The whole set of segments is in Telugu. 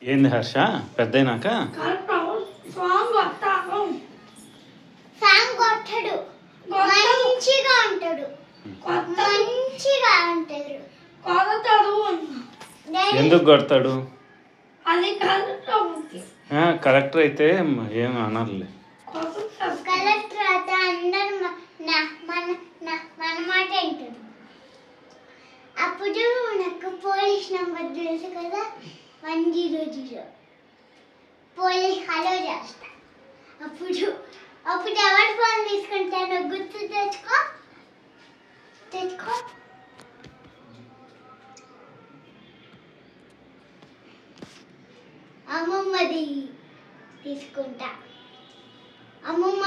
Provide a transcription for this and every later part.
ఏంది హర్ష పెద్దయినాక ఎందుకు కొడతాడు? కలెక్టర్ అయితే ఏం అనర్లే. కలెక్టర్ అయితే అందరు మన మాట వింటాడు. అప్పుడు నాకు పోలీస్ నెంబర్ తెలుసు కదా, 100. పోలీస్ హలో చేస్తా. అప్పుడు ఎవరి ఫోన్ తీసుకుంటానో గుర్తు తెచ్చుకో. అమ్మమ్మది తీసుకుంటా. అమ్మమ్మ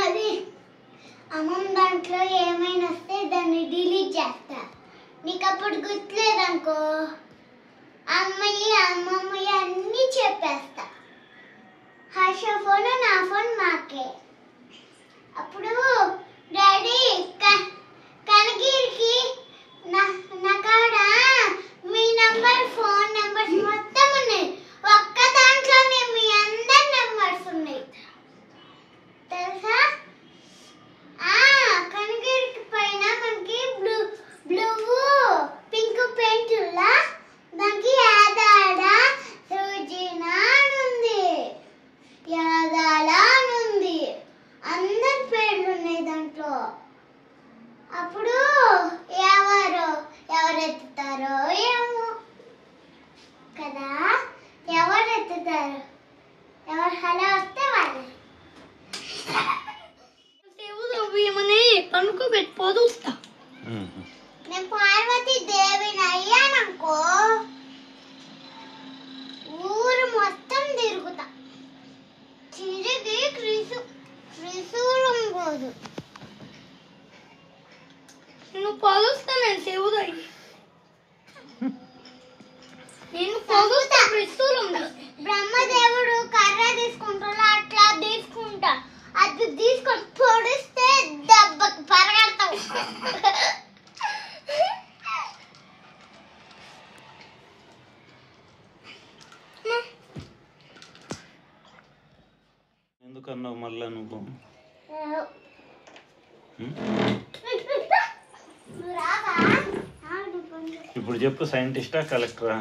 దాంట్లో ఏమైనా వస్తే దాన్ని డిలీట్ చేస్తా. నీకు అప్పుడు గుర్తులేదనుకో, అమ్మమ్మ అన్నీ చెప్పేస్తా. హర్ష ఫోన్ నా ఫోన్ మాకే. అప్పుడు డాడీ కనగిరికి నా కాడ మీ ఫోన్ నెంబర్స్ మొత్తం ఉన్నాయి. ఒక్క దాంట్లోనే మీ అందరి నెంబర్స్ ఉన్నాయి తెలుసా? కనగిరికి పైన మనకి బ్లూ పింక్ పెయింట్ ఉల్లా దానికి యాదాడ సూజినా ఉంది, యాదాల ఉంది, అందరి పేర్లు ఉన్నాయి దాంట్లో. అప్పుడు ఎవరెత్తుతారో ఏమో కదా, ఎవరెత్తుతారు, ఎవరు హలో వస్తే వాళ్ళు పనుకోబెట్టి పొదుస్తా. నేను పార్వతీ దేవిని అయ్యాననుకో ఊరు మొత్తం తిరుగుతా. తిరిగి త్రిశూలం పోదు. నువ్వు పొదుస్తా, నేను శివుదయ్యి. నేను పొదుస్తా, త్రిశూలం. బ్రహ్మదేవుడు కర్ర తీసుకుంటా, అట్లా తీసుకుంటా. అది తీసుకొని పొడిస్తే దెబ్బకి పరిగెడతావు. ఎందుకన్నావు మళ్ళా నువ్వు? ఇప్పుడు చెప్పు, సైంటిస్టా కలెక్టరా?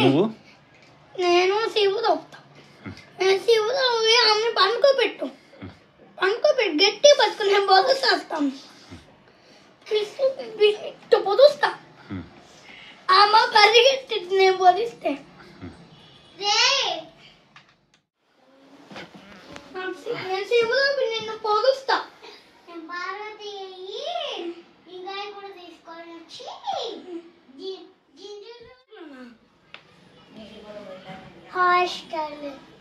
నువ్వు? నేను శివుడు అవుతా. నేను శివుడు అమ్మ పనుకోబెట్టు గట్టి పట్టుకుని నేను పొదుస్తాం. పొదుస్తా అమ్మ పరిగెట్టి నేను పొదిస్తే నేను శివుడు నిన్ను పొదుస్తా. నేను పార్వతి ఇంకా కూడా తీసుకొని వచ్చి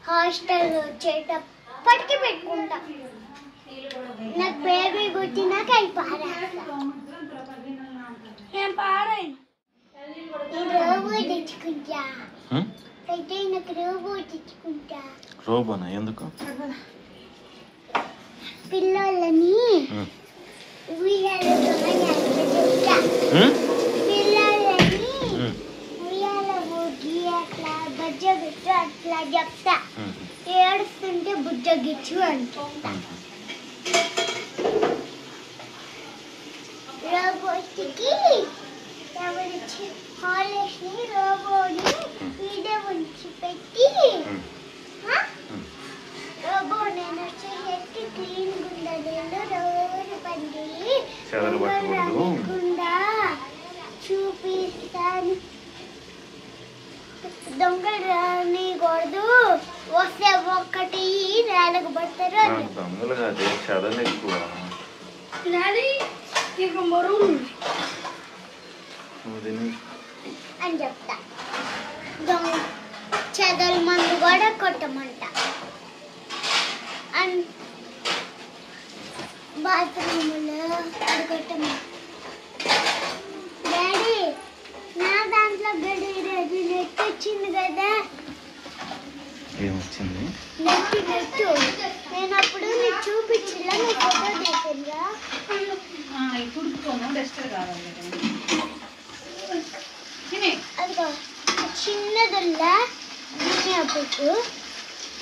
హాస్టల్ వచ్చేటప్పటికి పెట్టుకుంటా. నాకు బేబీ గుర్తినాక అవి పారేస్తా. నేను పారాయను. రోబో తెచ్చుకుంటా. అయితే నాకు రోబో తెచ్చుకుంటా. రోబోనా? ఎందుకు? పిల్లలని ఉయ్యాల పిల్లలని ఉయ్యాల ఊగి అట్లా బుజ్జగిచ్చు అట్లా చెప్తా. ఏడుస్తుంటే బుజ్జగిచ్చు అంటా. రోబోట్కి హాలిడేస్ని రోబోని వీడియో ఉంచి పెట్టి రోబో నేను వచ్చేసి క్లీన్ గుండెలు రోజు పండి గుండా చూపిస్తాను. దొంగలు రానికూడదు, వస్తే ఒక్కటి నేలకు పడతారు అని చెప్తా. చెదల మందు కూడా కొట్టమంట. బాత్రూంలో అది కొట్టమంట. డాడీ నా దాంట్లో గడి నెట్ వచ్చింది కదా. ఏమొచ్చింది? నెట్ నేను అప్పుడు నీకు చూపించిలా, నీకు ఫోటో తీసిందా? ఇప్పుడు డస్టర్ కావాలి. ఉంటుందా గినియా పిగ్.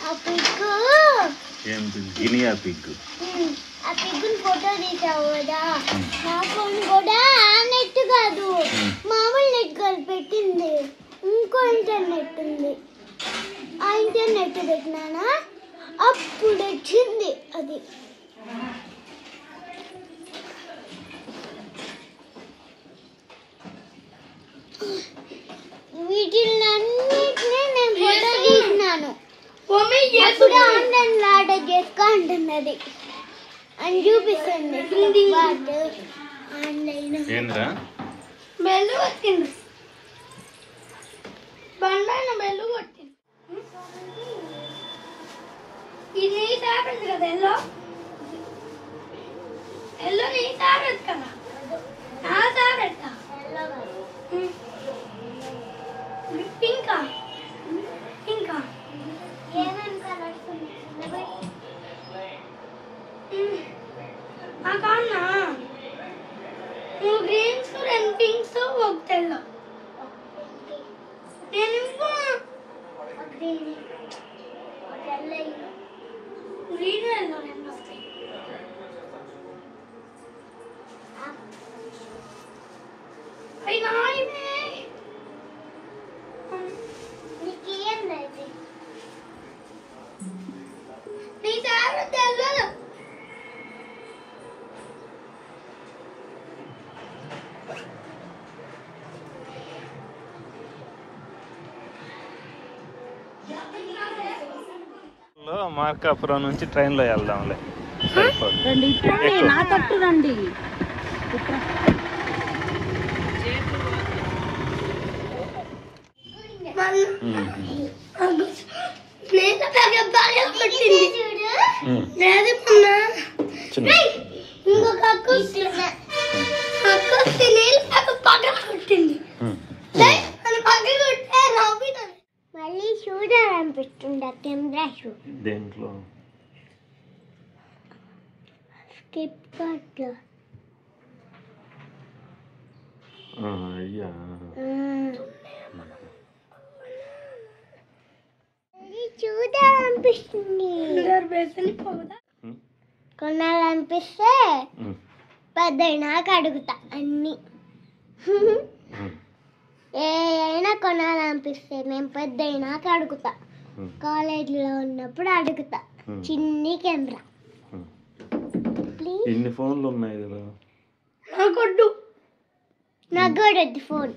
ఆ పిగ్ గినియా పిగ్. ఆ పిగ్ని ఫోటో తీసావు కదా, నా ఫోన్ కూడా ఆ నెట్ కాదు మామూలు నెట్ కాదు పెట్టింది, ఇంకో ఇంటర్నెట్ ఉంది. ఆ ఇంటర్నెట్ పెట్టినానా అప్పుడు వచ్చింది అది. వీటిలన్నిటినీ నేను ఫోటో తీసినాను. అప్పుడు ఆన్లైన్ ఆర్డర్ చేసుకో అంటున్నది అని చూపిస్తుంది. ఆన్లైన్ ఏంద్రా బెల్లు కొట్టింది, బండాన బెల్లు కొట్టింది. ఇది నీ టాబ్లెట్ కదా ఎల్లో, ఎల్లో నీ టాబ్లెట్ కదా, నా టాబ్లెట్ పింకా పింకా ఏమేమి కలర్స్ ఉన్నాయి? అన్నా నువ్వు గ్రీన్స్ 2 పింక్స్ 1 తెల్లో. నేను గ్రీన్ ఎల్లో రెండు వస్తాయి. అవి నాయమే. నీకేం లేదు నీ టాబ్లెట్ తెల్లదు. మార్కాపురం నుంచి ట్రైన్లో వెళ్దాంలే. రండి ఇట్రండి, నా తట్టు రండి. నేను బాగా కొట్టింది. చూడు లేదు మొన్న చిన్న ఇంకొక అక్క నీళ్ళు పక్కన కొట్టింది. అది పక్కన కొట్టే నవ్వుతాను. మళ్ళీ చూడాలనిపిస్తుంది ఆ కెమెరా షూ. దేంట్లో స్కిప్ కార్ట్లో అయ్యా చూడాలనిపిస్తుంది. కొనాలనిపిస్తే పెద్దయినాక అడుగుతా అన్ని. ఏ అయినా కొనాలనిపిస్తే నేను పెద్దయినాక అడుగుతా. కాలేజీలో ఉన్నప్పుడు అడుగుతా చిన్ని కెమెరా. ప్లీజ్ ఇన్ని ఫోన్లు ఉన్నాయి కదా. నాకొద్దు, నాకు కూడా వద్దు ఫోన్.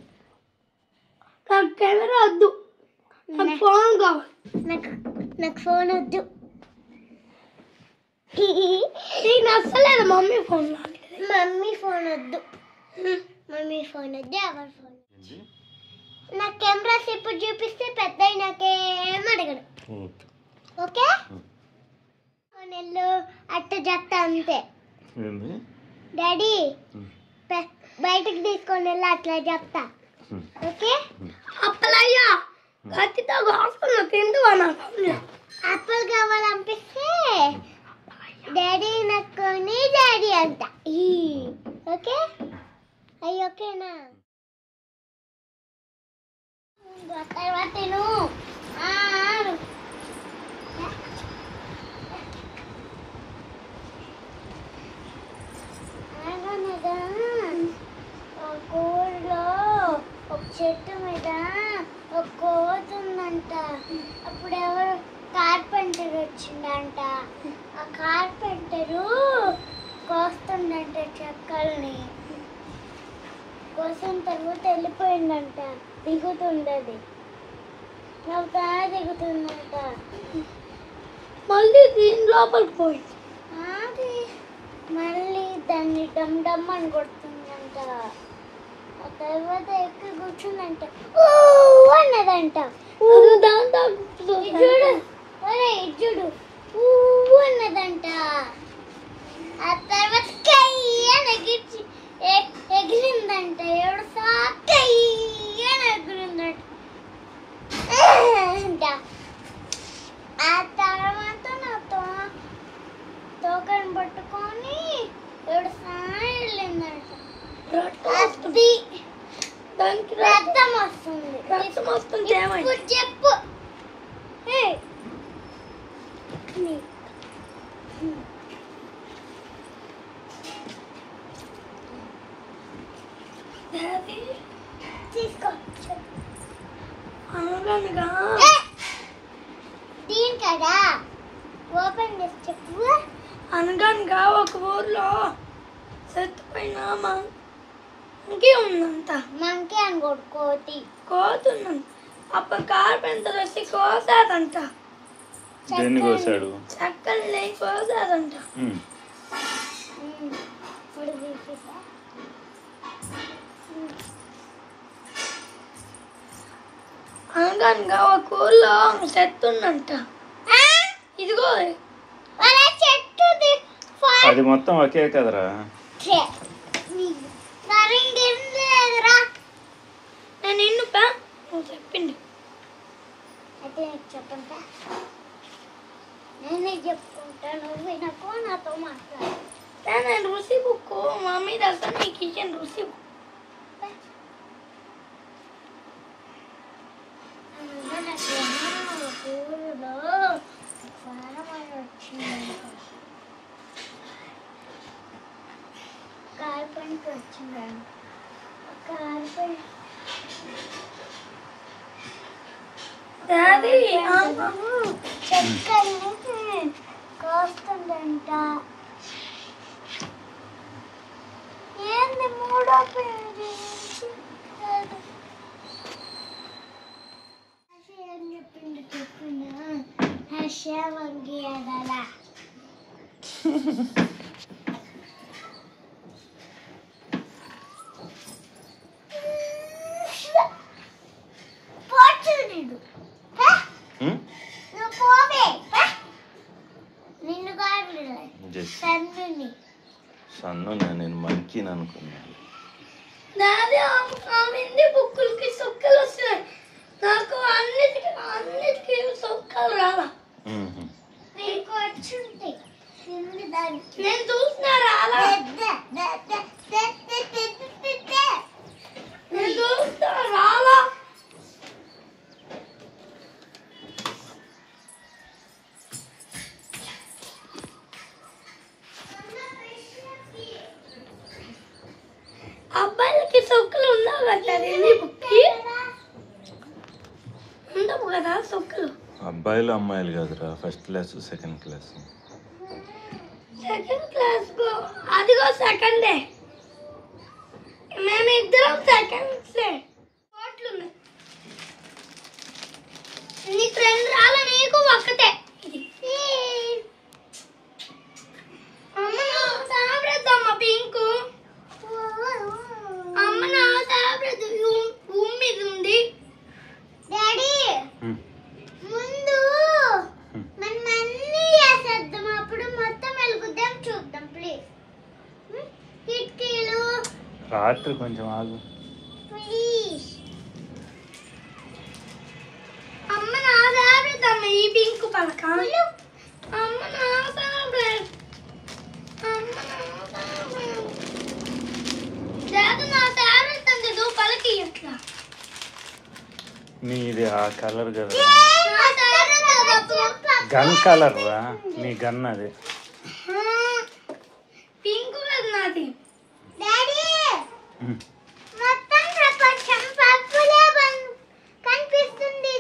నాకు కెమెరా వద్దు, నాకు ఫోన్ కావాలి. నాకు ఫోన్ వద్దు. నీకు నచ్చలేదు మమ్మీ ఫోన్. మమ్మీ ఫోన్ వద్దు, మమ్మీ ఫోన్ వద్దు, ఎవరి ఫోన్. నాకు కెమెరాస్ ఇప్పుడు చూపిస్తే పెద్ద నాకేం అడగడు. ఓకే నెల్లు అట్ట చెప్తా అంతే. డాడీ బయటకు తీసుకొని వెళ్ళి అట్లా చెప్తా. ఓకే అప్పలయ్యా కత్తితో కాసుకున్నా తిందువా నాకు. అప్పులు కావాలనిపిస్తే డాడీ నాకు నీ డాడీ అంట. ఓకే అయ్యి ఓకేనా? తర్వాత నేను ఊళ్ళో ఒక చెట్టు మీద ఒక కోతి ఉందంట. అప్పుడు ఎవరు కార్పెంటర్ వచ్చిందంట. ఆ కార్పెంటరు కోస్తుందంట చెక్కల్ని. కోసిన తర్వాత వెళ్ళిపోయిందంట. దిగుతుండది, నవ్వుతా దిగుతుందంట. మళ్ళీ దీని లోపలికి పోయింది. మళ్ళీ దాన్ని డమ్ డమ్ అని కొడుతుందంట. ఆ తర్వాత ఎక్కి కూర్చుందంట. అన్నదంట. చూడు ఒరే చూడు అన్నదంట. ఆ తర్వాత కయ్యని ఎగిరిందంట. ఎవడుసా కయ్యని ఎగిరిందంట. ఆ తర్వాత నాతో తోకని పట్టుకొని ఎవడుసా వెళ్ళిందంట. అది దానికి రక్తం వస్తుంది. రక్తం వస్తుంది ఏమైంది? ఇప్పుడు చెప్పు. తీసుకో. అనగనగా దీని కదా ఓపెన్ చేసి చెప్పు. అనగనగా ఒక ఊర్లో చచ్చిపోయిన మంకీ ఉందంట. మంకీ అని కోతి కోతుందంట. అప్పుడు కార్పెంటర్ వచ్చి కోసాదంట. దేన్ని కోసాడు? చక్కల్ని కోసాదంట. అనగనగా ఒక ఊర్లో చెట్టు ఉందంట. ఇదిగో చెట్టు అది మొత్తం ఒకే కదరా. నేను ఇన్నుపా నువ్వు చెప్పిండు. అయితే చెప్పంటా, నేనే చెప్పుకుంటా, నువ్వు నాకు నాతో మాట్లాడు. నేను రుచి బుక్ మమ్మీ దగ్గర నీకు ఇచ్చాను రుచి బుక్. ఊరిలో ఫారమని వచ్చింది, కార్పెంట్ వచ్చిందండి. కార్పెంట్ చెక్కల్ని కోస్తుందంట. ఏంది మూడో పేరు ఏం చెప్పింది చెప్పిందా? హర్ష వంగి అదలా పోచుడు. నువ్వు పోవే, నిన్ను కాదు సన్నుని. సన్ను నేను మంకీని అనుకున్నాను. డాడీ ఆమె బుక్కులకి సొక్కలు వస్తున్నాయి. నాకు అన్నిటికీ సొక్కలు రాలా. నీకు వచ్చి ఉంటాయి. నేను చూసినా రాలా. నేను చూసినా రాలా. అబ్బాయిలకి సొక్కలు ఉండవు కదా బుక్కి. ఉండవు కదా సొక్కలు. అబ్బాయిలు అమ్మాయిలు కాదురా, first class second class. Second class అదిగో సెకండే. మేమిద్దరం సెకండ్సే. కోట్లు ఉన్నాయి. నీ ఫ్రెండ్ రాలా, నీకు ఒక్కటే. అమ్మ నా ఫేవరెట్ అమ్మ పింకు. అమ్మ నా ఫేవరెట్ మీద ఉంది. డాడీ ముందు మనం అన్ని చేసేద్దాం, అప్పుడు మొత్తం వెలుగుద్దాం, చూద్దాం ప్లీజ్. కిటికీలు రాత్రి కొంచెం ఆగు ప్లీజ్. అమ్మ నా ఫేవరెట్ అమ్మ ఈ పింక్ పలక. అమ్మ నా ఫేవరెట్. అమ్మ నా ఫేవరెట్. డాడీ నా ఫేవరెట్ అంటే నువ్వు పలకి ఎట్లా? నీది ఆ కలర్ కదా, నా ఫేవరెట్ గన్ కలర్ రా. నీ గన్ అది. పింక్ కదా నాది. డాడీ మొత్తం ప్రపంచం పప్పులే కనిపిస్తుంది.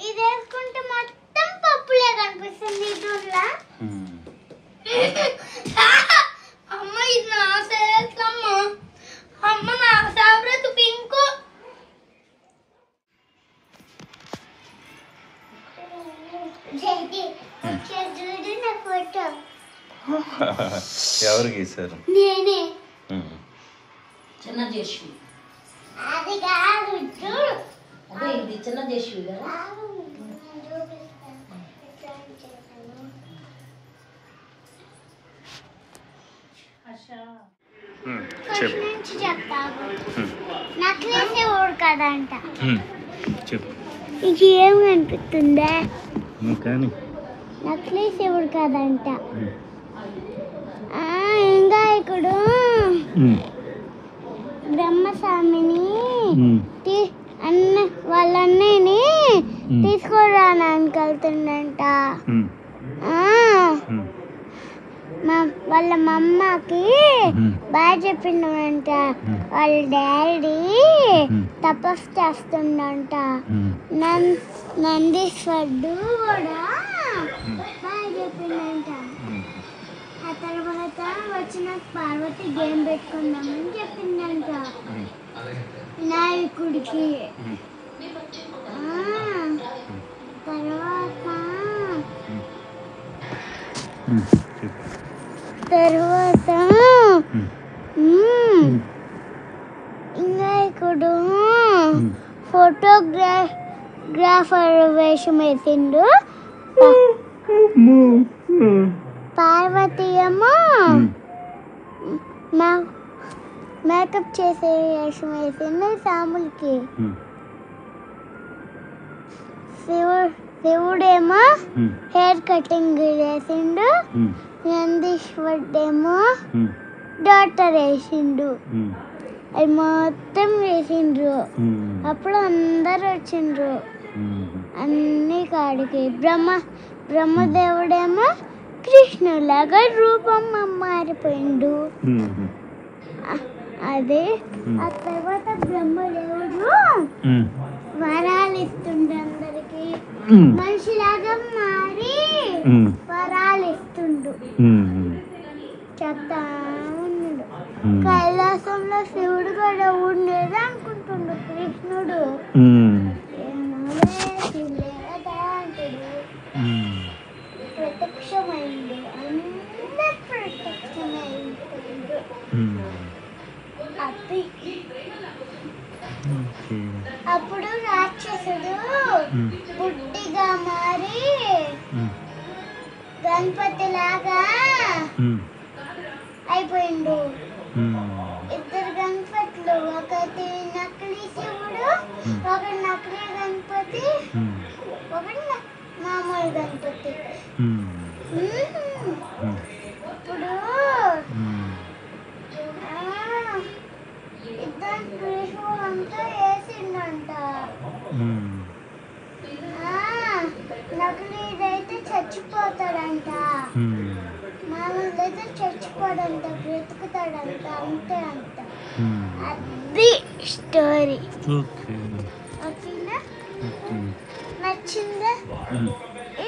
ఇది వేసుకుంటే మొత్తం పప్పులే కనిపిస్తుంది. ఇదులా అమ్మ ఇది నా ఫేవరెట్ అమ్మ. అమ్మ నా ఫేవరెట్ పింక్. చూడు నా ఫోటో. ఎవరు గీశారు? నేనే. చిన్న జేషి అది కాదు చూడు. అదే ఇది చిన్న జేషి కదా. చెప్పు నుంచి చెప్తాను. నక్లెస్ ఎవరు కదంట. చెప్పు. ఇది ఏం అనిపిస్తుందా? కానీ నక్లెస్ ఎవరు కదంట. ఇంకా ఇక్కడ ట్యూషన్కి వెళ్తుండంట. వాళ్ళ మమ్మకి బాగా చెప్పిండంట. వాళ్ళ డాడీ తపస్సు చేస్తుండంట. నందీశ్వరుడు కూడా బాగా చెప్పిండంట. ఆ తర్వాత వచ్చిన పార్వతి గేమ్ పెట్టుకుందామని చెప్పిందంట వినాయకుడికి. తర్వాత వినాయకుడు ఫోటోగ్రాఫర్ వేషం వేసిండు. పార్వతి ఏమో మేకప్ చేసే వేషం వేసిండు సాములకి. శివుడేమో హెయిర్ కటింగ్ వేసిండు. నందీశ్వరుడేమో డాక్టర్ వేసిండు. అవి మొత్తం వేసిండ్రు. అప్పుడు అందరు వచ్చిండ్రు అన్ని కాడికి. బ్రహ్మదేవుడేమో కృష్ణులాగా రూపం మారిపోయిండు. అదే ఆ తర్వాత బ్రహ్మదేవుడు వరాలు ఇస్తుండే అందరికి. మనిషిలాగా మారి వరాలు ఇస్తుండు. చెప్తా ఉన్నాడు. కైలాసంలో శివుడు కూడా ఉండేది అనుకుంటుండు కృష్ణుడు. ప్రత్యక్షమైండు. అందరు ప్రత్యక్షమైండు. అప్పుడు రాక్షసుడు బుడ్డిగా మారి గణపతి లాగా అయిపోయిండు. ఇద్దరు గణపతులు, ఒకటి నకిలీ శివుడు, ఒకటి నకిలీ గణపతి, ఒకటి మామూలు గణపతి. ఇప్పుడు ఇద్దరు కృష్ణుడంతా వేసిండంట. నకిలీదైతే చచ్చిపోతాడంట, మామూలుదైతే చచ్చిపోడంట, బ్రతుకుతాడంట. అంతే అంట. అది స్టోరీ. ఓకేనా? నచ్చిందా?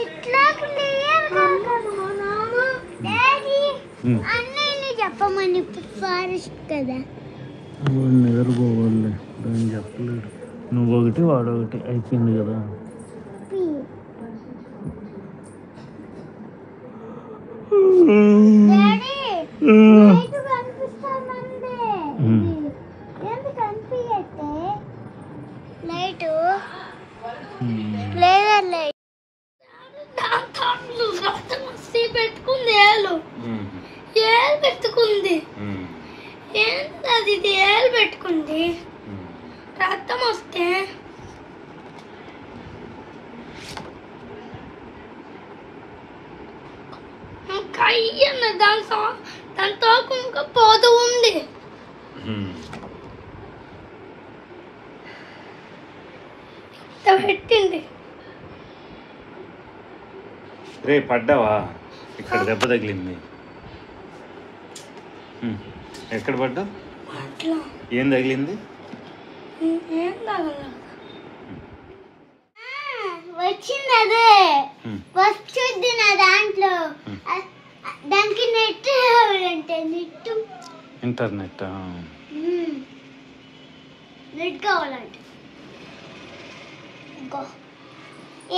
ఇట్లా క్లియర్ డాడీ అన్నయ్యని చెప్పమని ఫారెస్ట్ కదా. నిద్రపోవాలి దాన్ని చెప్పలేడు. నువ్వు ఒకటి వాడు ఒకటి అయిపోయింది కదా. డాడీ లైట్ కనిపిస్తామంది. ఎందుకు కనిపించట్టే లైట్? లేదా లైట్ పెట్టుకుంది. ఏళ్ళు పెట్టుకుంది. ఏంటది? ఇది ఏళ్ళు పెట్టుకుంది. రక్తం వస్తే కయ్యన్న దాంతో ఇంకా పోతూ ఉంది. పెట్టింది. రే పడ్డావా? ఇక్కడ దెబ్బ తగిలింది. ఎక్కడ పడ్డావు? ఏం తగిలింది? వచ్చింది అదే వస్తుంది నా దాంట్లో. దానికి నెట్ కావాలంటే నెట్ ఇంటర్నెట్ నెట్ కావాలంటే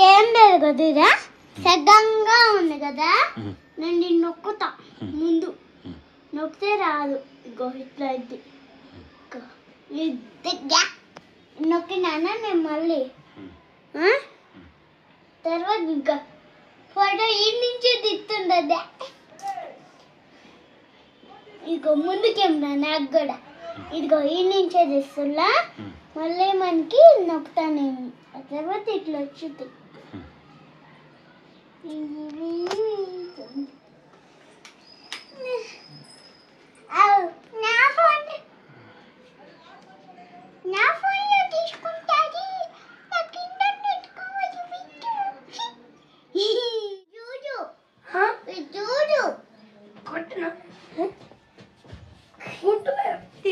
ఏం లేదు కదా. ఇదా సగంగా ఉంది కదా. నేను నొక్కుతా. ముందు నొక్కితే రాదు. ఇగో ఇట్లా ఇది నొక్కినానా నేను మళ్ళీ. తర్వాత ఇంకా ఫోటో ఈ నుంచే తిత్తుండదా. ఇదిగో ముందు కెమెరా నాకు కూడా. ఇదిగో ఈ నుంచే తీస్తున్నా. మళ్ళీ మనకి నొక్కుతానేమో. ఆ తర్వాత ఇట్లా వచ్చింది. నా ఫోన్లో తీసుకుంటాది. నాకు ఇంటర్నెట్ కావాలి.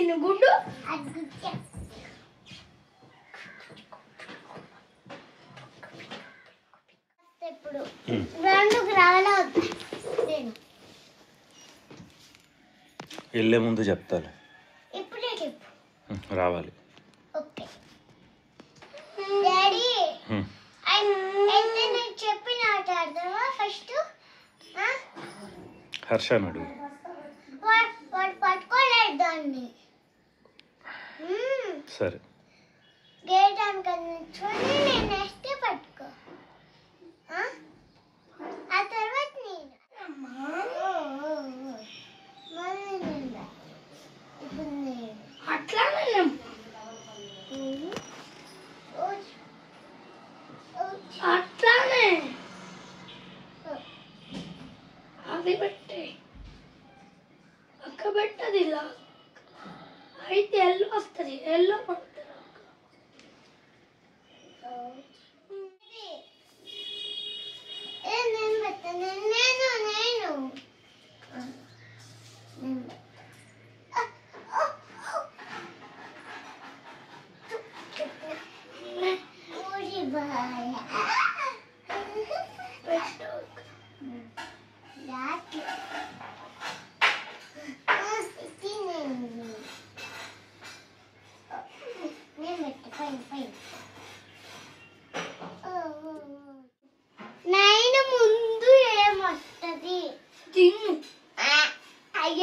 దీని గుడ్డు అది గుడ్డ. ఇప్పుడు రెండు గ్రాములు అవుతాయి. నేను వెళ్ళే ముందు చెప్తాను. ఇప్పుడే చెప్పు. రావాలి. ఓకే డాడీ, అయితే నేను చెప్పిన ఆట ఆడదామా ఫస్ట్? హర్షను అడుగు. వాడు పట్టుకోలేదు దాన్ని. సరే. గేట్ అనుకొని నేను నెక్స్ట్ పట్టుకో. ఆ తర్వాత నేను మళ్ళీ నేను ఇప్పుడు నేను అట్లానే అట్లానే అది పెట్టే అక్క పెట్టది ఇలా అయితే ఎల్లో వస్తుంది. ఎల్లో పడుతుంది. నేను పెట్టాను. నేను ఊరి బాయ్ నైన్ ముందు ఏమొస్తుంది? తిన్ను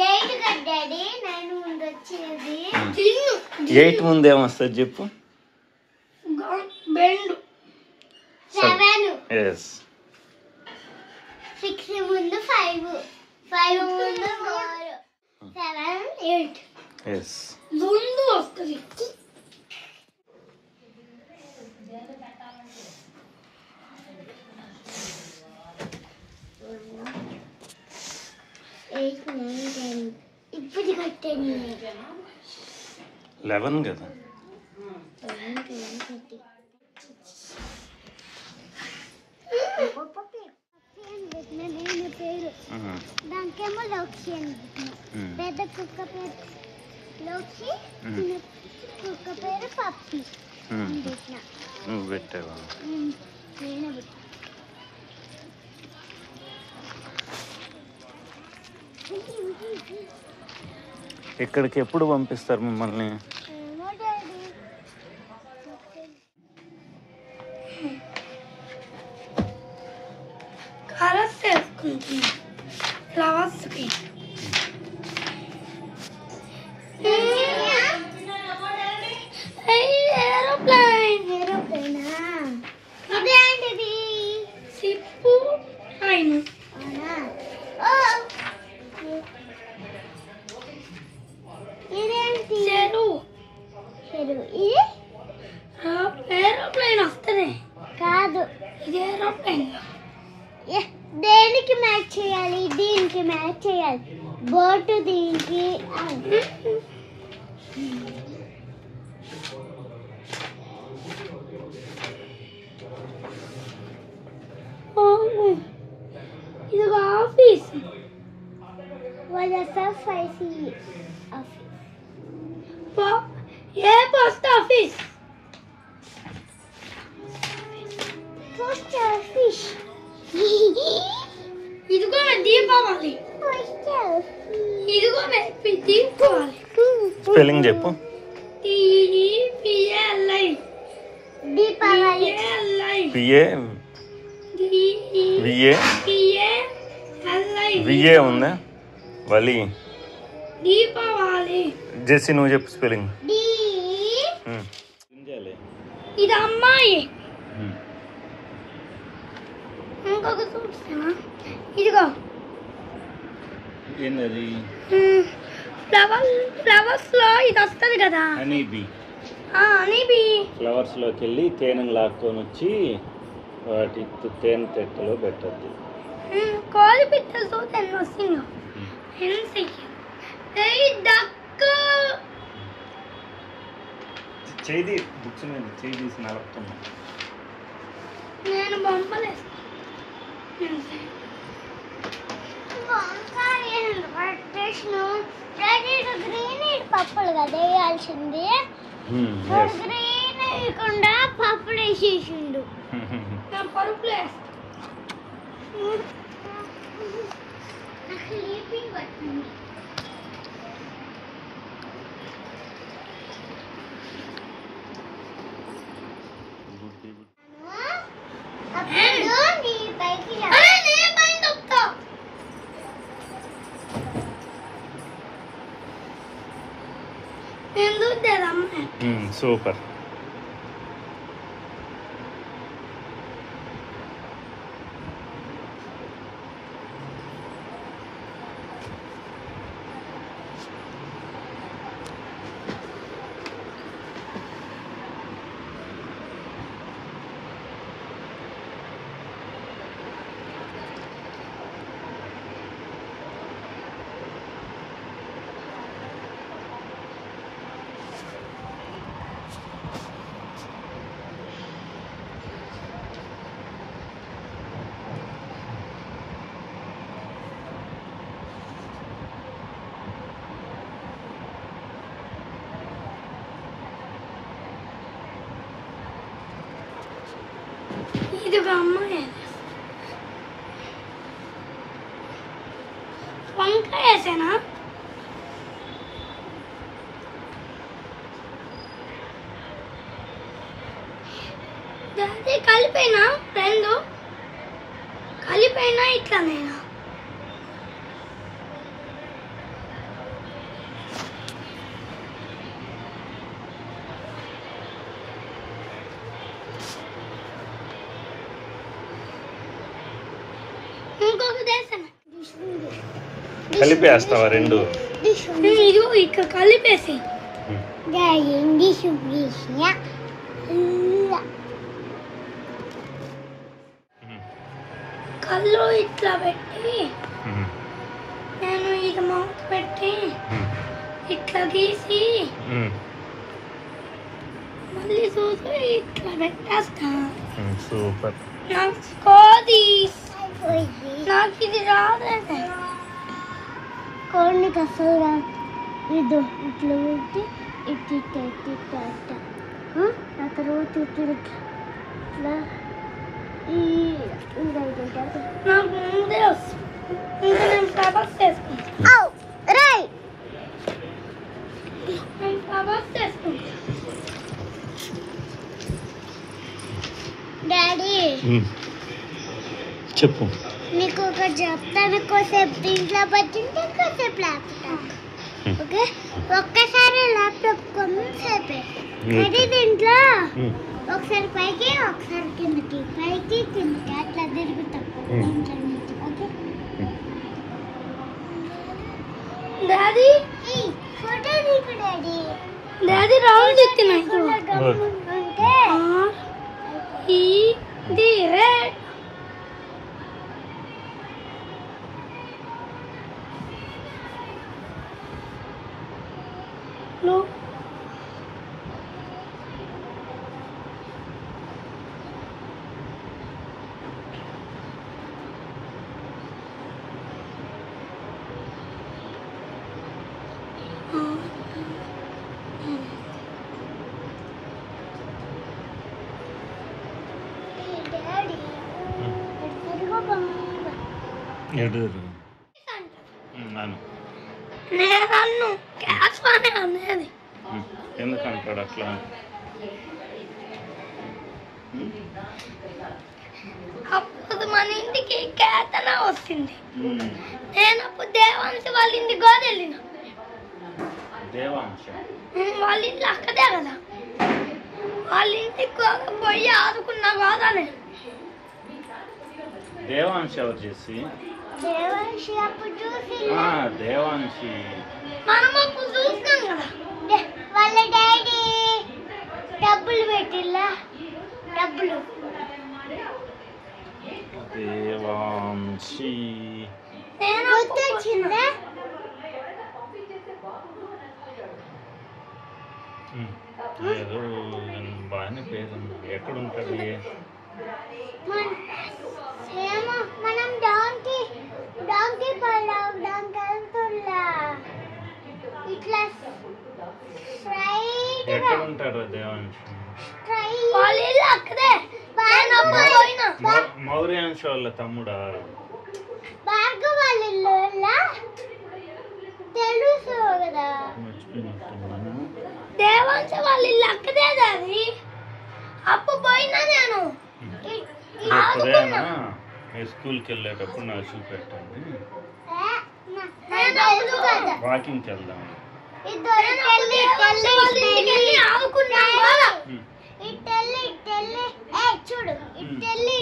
ఎయిట్ కడ్డాడి. నైన్ ముందు వచ్చేది తిన్ను 8 ముందు ఏమొస్తుంది చెప్పు. బెండు 7. ఎస్. 6 ముందు 5. 5 ముందు 4. 7 8. ఎస్. ముందు వస్తుంది. ఇప్పుడు కట్టండి. 11 కదా. నేను పేరు దానికేమో లోక్షి అని పెట్టిన. పెద్ద కుక్క పేరు లోక్షి, చిన్న కుక్క పేరు పప్పి అని పెట్టిన. నువ్వు పెట్టావా? నేనే పెట్టిన. ఇక్కడికి ఎప్పుడు పంపిస్తారు మిమ్మల్ని? ఏమో డాడీ. కలర్స్ వేసుకుంటున్నా ఫ్లవర్స్కి. ఏరోప్లేన్. ఏరోప్లేనా? ఇదేంటిది? సిప్పు ఆయన అవునా? ఇదేంటి? చెరువు. చెరువు. ఇది ఏరోప్లేన్ వస్తుంది కాదు. ఇది ఏరోప్లేన్. దేనికి మ్యాచ్ చేయాలి? దీనికి మ్యాచ్ చేయాలి. బోటు దీనికి. ఇది ఆఫీస్. వాళ్ళ ఎఫ్ఐసి ఆఫీస్. ఏ పోస్ట్ ఆఫీస్? Post office. ఇదిగో దీపావళి. Post office. ఇదిగో దీపావళి. స్పెల్లింగ్ చెప్పు. DEPALI. Deepavali. P A V A V A ఉందా? వలి. దీపావళి. జెస్సీ నువ్వు చెప్పు స్పెల్లింగ్. డి. ఇది అమ్మాయి. ఇంకొక చూపిస్తానా? ఇదిగో ఏంటది? ఫ్లవర్స్ లో ఇది వస్తుంది కదా. Honey bee. హనీబీ. ఫ్లవర్స్ లోకి వెళ్ళి తేనెను లాక్కొని వచ్చి వాటి తేనె తెట్టలో పెట్టద్దు. కోడి పిట్టలతో తెన్ను వస్తుంది. చేయి బుక్స్ మీద చేయి తీసి నలుపుతున్నా. నేను బొమ్మలేస్తాను. వంకాయ విష్ణు డాడీ గ్రీన్ పప్పులు కదా వేయాల్సింది గ్రీన్ వేయకుండా పప్పులు వేసేసిండు పరుపులే స్లీపింగ్ పట్టింది అప్పుడు నీ పైకి సూపర్. ఇది ఒక అమ్మాయి వంకాయ వేసానా దాని కలిపైనా రెండు కలిపైనా ఇట్లానైనా ఇంకొక దేశనా కలిపేస్తావా రెండు? ఇదిగో ఇక్కడ కలిపేసి కళ్ళు ఇట్లా పెట్టి నేను ఇది మౌత్ పెట్టి ఇట్లా తీసి మళ్ళీ చూసి ఇట్లా పెట్టేస్తా. సూపర్. నాకు ఇది రాదే కోడిని అసలు రాదు. ఇది ఇట్లా పెట్టి ఇట్లా ఇట్లా ఇట్లా ఆ తర్వాత ఇట్లా ఇట్లా నాకు ముందే వస్తుంది. ఇంకా నేను ప్రభాస్ చేసుకుంటాను. నేను ప్రభాస్ చేసుకుంటాను. డాడీ చెప్పు. నీకు ఒక చెప్తాను. కోసేపు దీంట్లో పట్టింటే కోసేపు ల్యాప్టాప్. ఓకే ఒక్కసారి ల్యాప్టాప్ కొంతసేపే అది దీంట్లో ఒకసారి పైకి ఒకసారి కిందకి పైకి కిందకి అట్లా తిరుగుతాం దీంట్లో నుంచి. ఓకే డాడీ ఫోటో నీకు డాడీ. డాడీ రౌండ్ ఎత్తినా అంటే ఇది రెడ్ బ్లూ డాడీ తిరుగు బాగా. ఎడు నాను నేను క్యాష్ అనే అనేది ఎందుకంటాడు అట్లా? అప్పుడు మన ఇంటికి కేతన వస్తుంది. నేను అప్పుడు దేవాంశ వాళ్ళ ఇంటికి కూడా వెళ్ళిన. దేవాంశ వాళ్ళ ఇంట్లో అక్కదే కదా. వాళ్ళ ఇంటికి కూడా పోయి ఆదుకున్నా కదా నేను. దేవాంశ ఎవరు చేసి? దేవాంశి అప్పుడు చూసి దేవాంశి మనం అప్పుడు చూసినాం కదా. వాళ్ళ డాడీ డబ్బులు పెట్టిల్లా డబ్బులు. దేవాంశి నేను గుర్తొచ్చిందా? ఏదో బాగానే పేరు. ఎక్కడుంటుంది? ఏమో మనం డాంకీ వెళ్తున్నా ఇట్లా స్ట్రైట్ గా ఎక్కడ ఉంటారు దేవాంశ్? స్ట్రైట్ వాళ్ళ ఇల్లు అక్కడే నేను అప్పుడు పోయినా మౌర్యాంశ వాళ్ళ తమ్ముడా? భార్గవ వాళ్ళ ఇల్లు తెలుసు కదా. మర్చిపోయినట్టున్నాను. దేవాంశ వాళ్ళ ఇల్లు అక్కడే అది అప్పుడు పోయినా నేను ఎప్పుడైనా స్కూల్కి వెళ్ళేటప్పుడు నాకు చూపెట్టండి. నేను అప్పుడు వాకింగ్కి వెళ్దాం. ఇద్దరు తెల్లి వెళ్ళి ఆడుకున్నాం బాగా చూడు ఇట్టెళ్ళి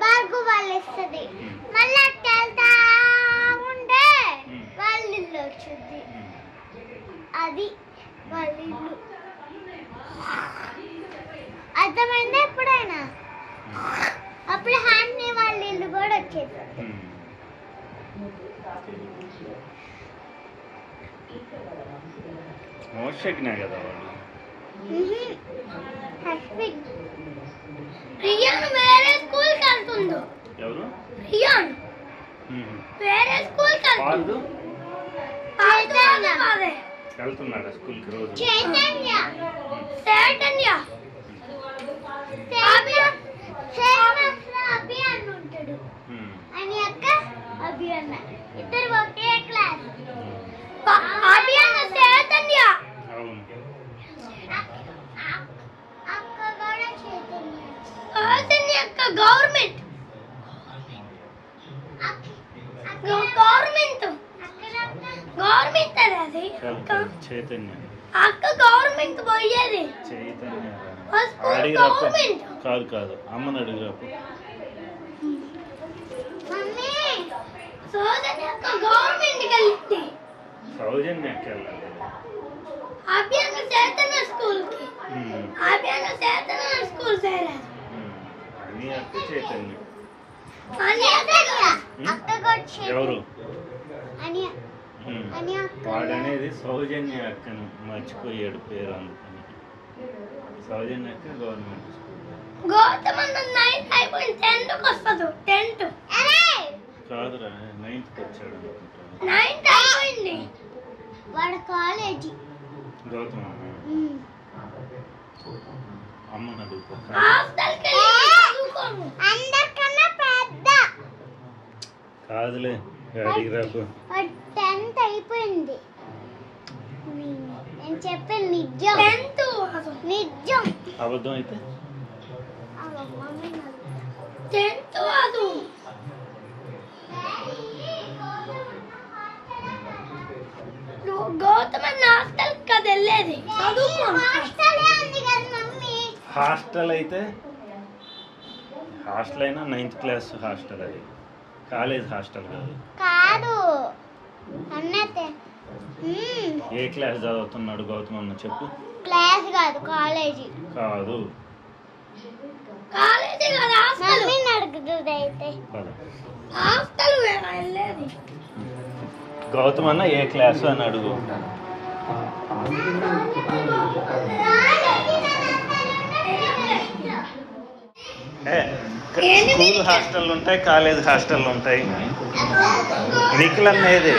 భార్గవ వాళ్ళు ఇస్తుంది. మళ్ళీ వెళ్తా ఉంటే వాళ్ళ ఇల్లు వచ్చింది. అది వాళ్ళ ఇల్లు. అర్థమైందా? ఎప్పుడైనా అప్పుడు హాన్ని వాళ్ళ ఇల్లు కూడా వచ్చేది. మోసజ్ఞ కదా వాళ్ళు. రియాన్ వేరే స్కూల్ కి వెళ్తుందో. ఎవరు? రియాన్ వేరే స్కూల్ కి వాళ్ళు వెళ్తుంది. వెళ్తున్నారా స్కూల్కి రోజు? చైతన్య అభి అన్న ఉంటాడు. అని అక్క అభి అన్న ఇద్దరు ఒకే క్లాస్. అభి అన్న చైతన్య అవును. అక్క కూడా చైతన్య. అక్క గవర్నమెంట్ గవర్నమెంట్ అది చైతన్య అక్క గవర్నమెంట్ పోయేది. చైతన్య ఆ స్కూల్ అడిగిరప్పు. గవర్నమెంట్. కాదు అమ్మని అడిగిరప్పు. మమ్మీ సోదరి అక్క గవర్నమెంట్ కి వెళ్ళింది. సౌజన్యకి వెళ్ళాలి. అభ్యంగ చైతన్య స్కూల్ కి అభ్యంగ చైతన్య స్కూల్ చేరారు. నీ అక్క చైతన్య. అక్క కూడా చైతన్య. ఎవరు? అని అని అక్క వాడనేది సౌజన్య అక్కను మర్చిపోయాడు పేరు అందుకని. సౌజన్య అక్క గవర్నమెంట్ స్కూల్. గౌతమ్ అన్న 9th అయిపోయింది 10th కి వస్తాడు. 10th కాదురా 9th వచ్చాడు అనుకుంటా. 9th అయిపోయింది. వాడు కాలేజీ. గౌతమ్ అమ్మని అడుగుతా. హాస్టల్ కి వెళ్ళి చదువుకోము. అందరికన్నా పెద్ద. కాదులే అడిగిరాకు. వాడు 10th అయిపోయింది. నేను చెప్పాను నిజం. 10th నిజం. అబద్ధం అయితే మమ్మీ 10th అది గౌతమ్ అన్న హాస్టల్ కి అది వెళ్ళేది చదువుకోము. హాస్టల్ అయితే హాస్టల్ అయినా 9th క్లాస్ హాస్టల్ అది. కాలేజ్ హాస్టల్ కాదు. కాదు అన్నతే ఏ క్లాస్ చదువుతున్నాడు గౌతమ్ అన్న చెప్పు. క్లాస్ కాదు కాలేజీ. కాదు. కాలేజీ కదా హాస్టల్. మమ్మీని అడుగుతుంది అయితే. కాదు. హాస్టల్ వెళ్ళేది. గౌతమ్ అన్న ఏ క్లాసు అని అడుగు. స్కూల్ హాస్టల్ ఉంటాయి, కాలేజ్ హాస్టల్ ఉంటాయి. నిఖిల్ అన్న ఏది?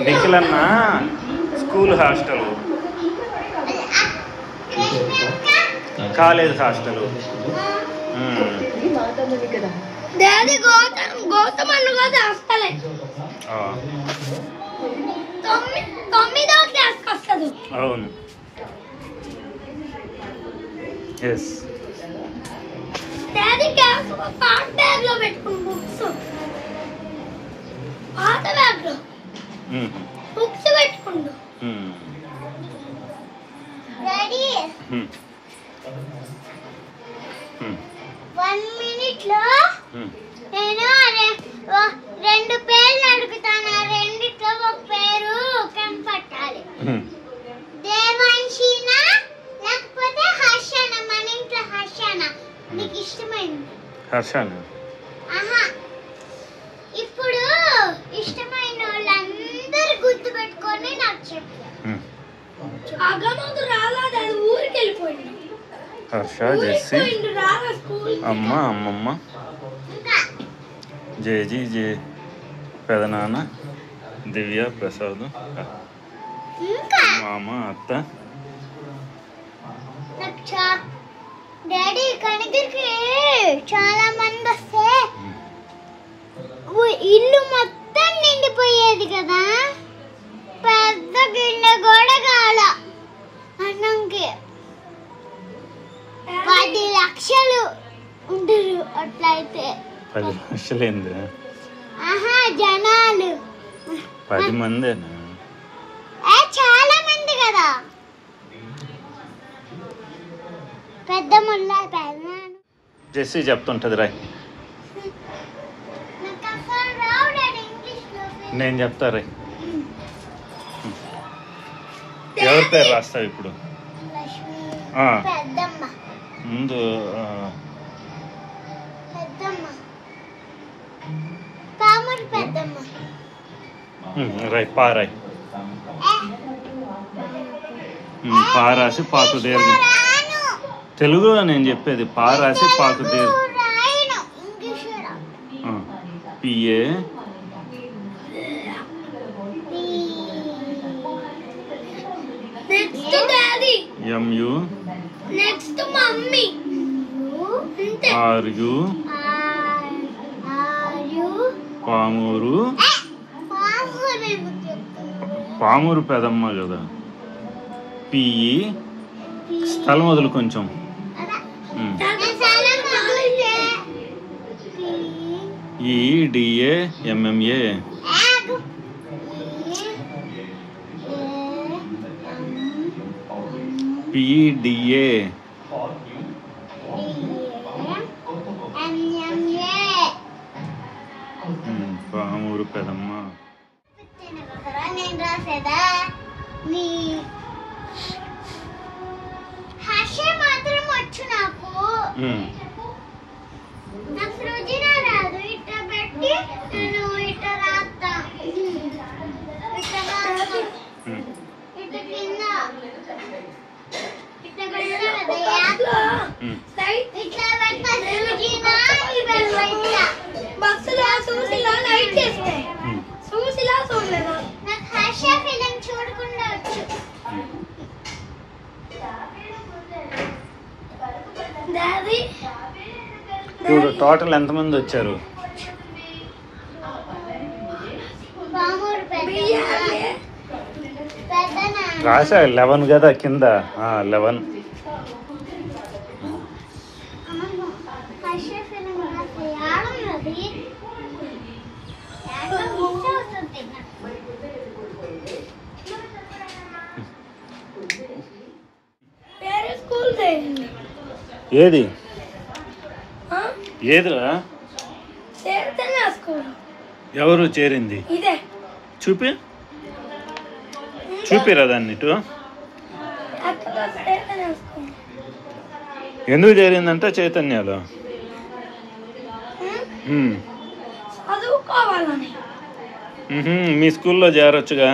నిఖిల్ అన్న school hostel, college hostel. Daddy Gautam అన్న కదా హాస్టల్. 9వ క్లాస్ కి వస్తాడు. అవును. ఎస్. డాడీ క్లాస్ పాత బ్యాగ్ లో పెట్టుకుని బుక్స్ పాత బ్యాగ్ లో బుక్స్ పెట్టుకుండు. రెడీ 1 minute లో నేను 2 పేర్లు అడుగుతాను. ఆ రెండిట్లో ఒక పేరు కనపట్టాలి. దేవాంశీనా లేకపోతే హర్షన. మన ఇంట్లో హర్షన నీకు ఇష్టమైంది. హర్షాన. ఆహా, ఇప్పుడు ఇష్టమైన వాళ్ళందరూ గుర్తు పెట్టుకొని నాకు చెప్పు. అగమదు రాలేదు, అది ఊరికి వెళ్ళిపోయింది. హర్ష, జెస్సీ, రాలా స్కూల్. అమ్మ, అమ్మమ్మ, ఇంకా జేజీ జే పెదనాన్న దివ్య ప్రసాద్ ఇంకా మామ అత్త డాడీ కనకకి చాలా మంది వస్తే ఇల్లు మొత్తం నిండిపోయేది కదా, పెద్ద గిన్నె కూడా కాల అన్నంకి 10 లక్షలు ఉంటారు అట్లయితే. 10 లక్షలు ఏంది? ఆహా జనాలు 10 మందేనా? చాలా మంది కదా, పెద్ద ముళ్ళ పెదనాన్న. జెస్సీ చెప్తుంటది రాయ్. నాకు అసలు రావు డాడీ ఇంగ్లీష్లో. నేను చెప్తా రాయ్. ఎవరి పేరు రాస్తావు ఇప్పుడు? లక్ష్మి ఆ. పెద్దమ్మ ముందు పెద్దమ్మ పామురు పెద్దమ్మ. రాయ్ పా రాయ్. పా రాసి పాకు దీర్ఘం. తెలుగులో నేను చెప్పేది పా రాసి పాకు దీర్ఘం. P A next daddy, M U next mummy. R U Pamuru. Pamuru పెదమ్మ కదా. పిఈ స్థలం వదులు కొంచెం. ఈడిఏ ఎంఎంఏ పిడిఏ పామూరు పెదమ్మ. నేను రాసేదా నీ హర్ష మాత్రం వచ్చు నాకు. నాకు సృజన రాదు. ఇట్ట పెట్టి నేను ఇట్ట రాస్తా. ఇట్ట రాస్తా. ఇట్ట కింద ఇట్ట పెడతా కదా. ఇట్లా పెడతా సృజన ఇట్లా బస్సులో చూసిలా లైట్ చేస్తే చూసిలా చూడలేదు. నాకు హర్ష ఫిలిం చూడకుండా వచ్చు. డాడీ చూడు టోటల్ ఎంతమంది వచ్చారు? పామూరు పెద్దనా రాసా 11 కదా కింద. 11. హర్ష ఫిలిం రాసే ఆడున్నది. వేరే స్కూల్ చేయండి. ఏది ఏదిరా? చేరితేనే స్కూల్. ఎవరు చేరింది? ఇదే చూపిరా దాన్ని ఇటు. అక్కడ చేరితేనే స్కూల్. ఎందుకు చేరిందంటే చైతన్యాలు చదువుకోవాలని. మీ స్కూల్లో చేరొచ్చుగా.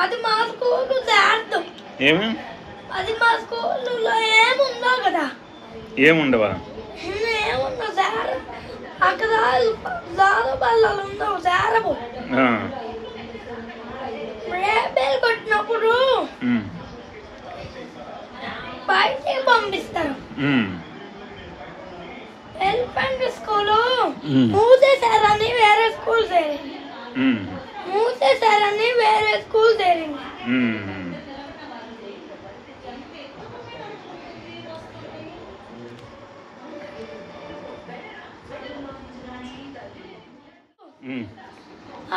అది మా స్కూల్ చేరదు. ఏమి? అది మా స్కూల్లో ఏముందో కదా. ఏముండవా? ఏముందో చేర. అక్కడ జారు బల్లలు ఉండవు, చేరవు. రేబేలు కొట్టినప్పుడు బయటికి పంపిస్తారు. ఎలిఫెంట్ స్కూల్ మూసేశారని వేరే స్కూల్ చేరింది. మూసేశారని వేరే స్కూల్ చేరింది.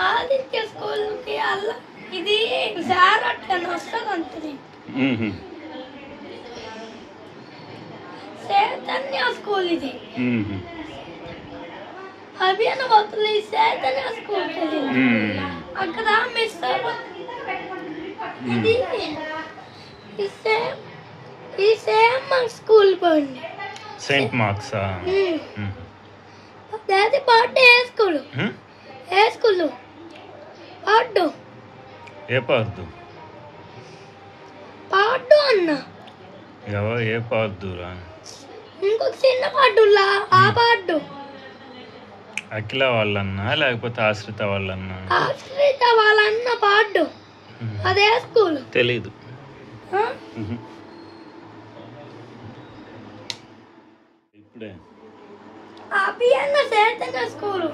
ఆదిత్య స్కూల్కి అలా ఇది జారట్లని వస్తుంది అంటుంది. చైతన్య స్కూల్ ఇది. అభియాన వస్తువులు చైతన్య స్కూల్కి వెళ్ళింది. అక్కడ మిస్ ఇది ఈ సేమ్ స్కూల్ పోయింది. సెయింట్ మార్క్సా? దాది పాటు ఏ స్కూల్? ఏ స్కూల్ పాడు? ఏ పార్దు? పాడు అన్న ఏ పార్దురా? ఇంకొక చిన్న పాడులా ఆ పాడు. అఖిల వాళ్ళన్నా లేకపోతే ఆశ్రిత వాళ్ళన్నా? ఆశ్రిత వాళ్ళన్న పాడు. అదే స్కూల్ తెలీదు. ఇప్పుడే అభియన్న చైతన్య స్కూల్.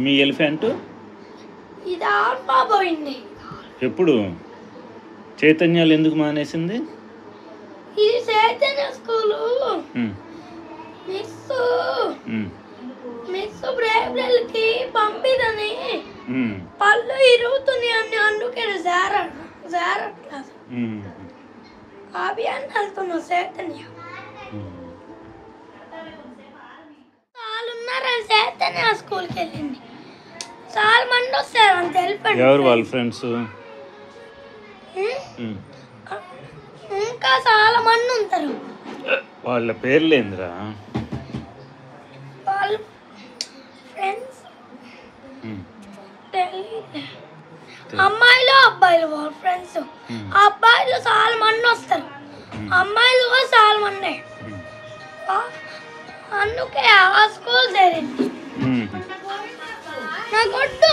మీ ఎలిఫెంట్ ఇది ఆల్ఫా పోయింది. ఎప్పుడు చైతన్యాలు ఎందుకు మానేసింది? ఇది చైతన్య స్కూలు. మిస్ బ్రేబ్రెల్కి పంపిదని పళ్ళు ఇరుగుతున్నాయి అని అందుకే జారట్లేదు. అభియాన్ వెళ్తున్నా చైతన్య. వాళ్ళున్నారని చైతన్య స్కూల్కి వెళ్ళింది. చాలా మంది వస్తారు అని తెలిపండి. ఎవరు వాళ్ళ ఫ్రెండ్స్? ఇంకా చాలా మంది ఉంటారు. వాళ్ళ పేర్లు ఏందిరా? వాళ్ళ ఫ్రెండ్స్ అమ్మాయిలు అబ్బాయిలు వాళ్ళ ఫ్రెండ్స్. అబ్బాయిలు చాలా మంది వస్తారు, అమ్మాయిలు కూడా చాలా మంది. అందుకే ఆ స్కూల్ చేరింది. నా కొట్టు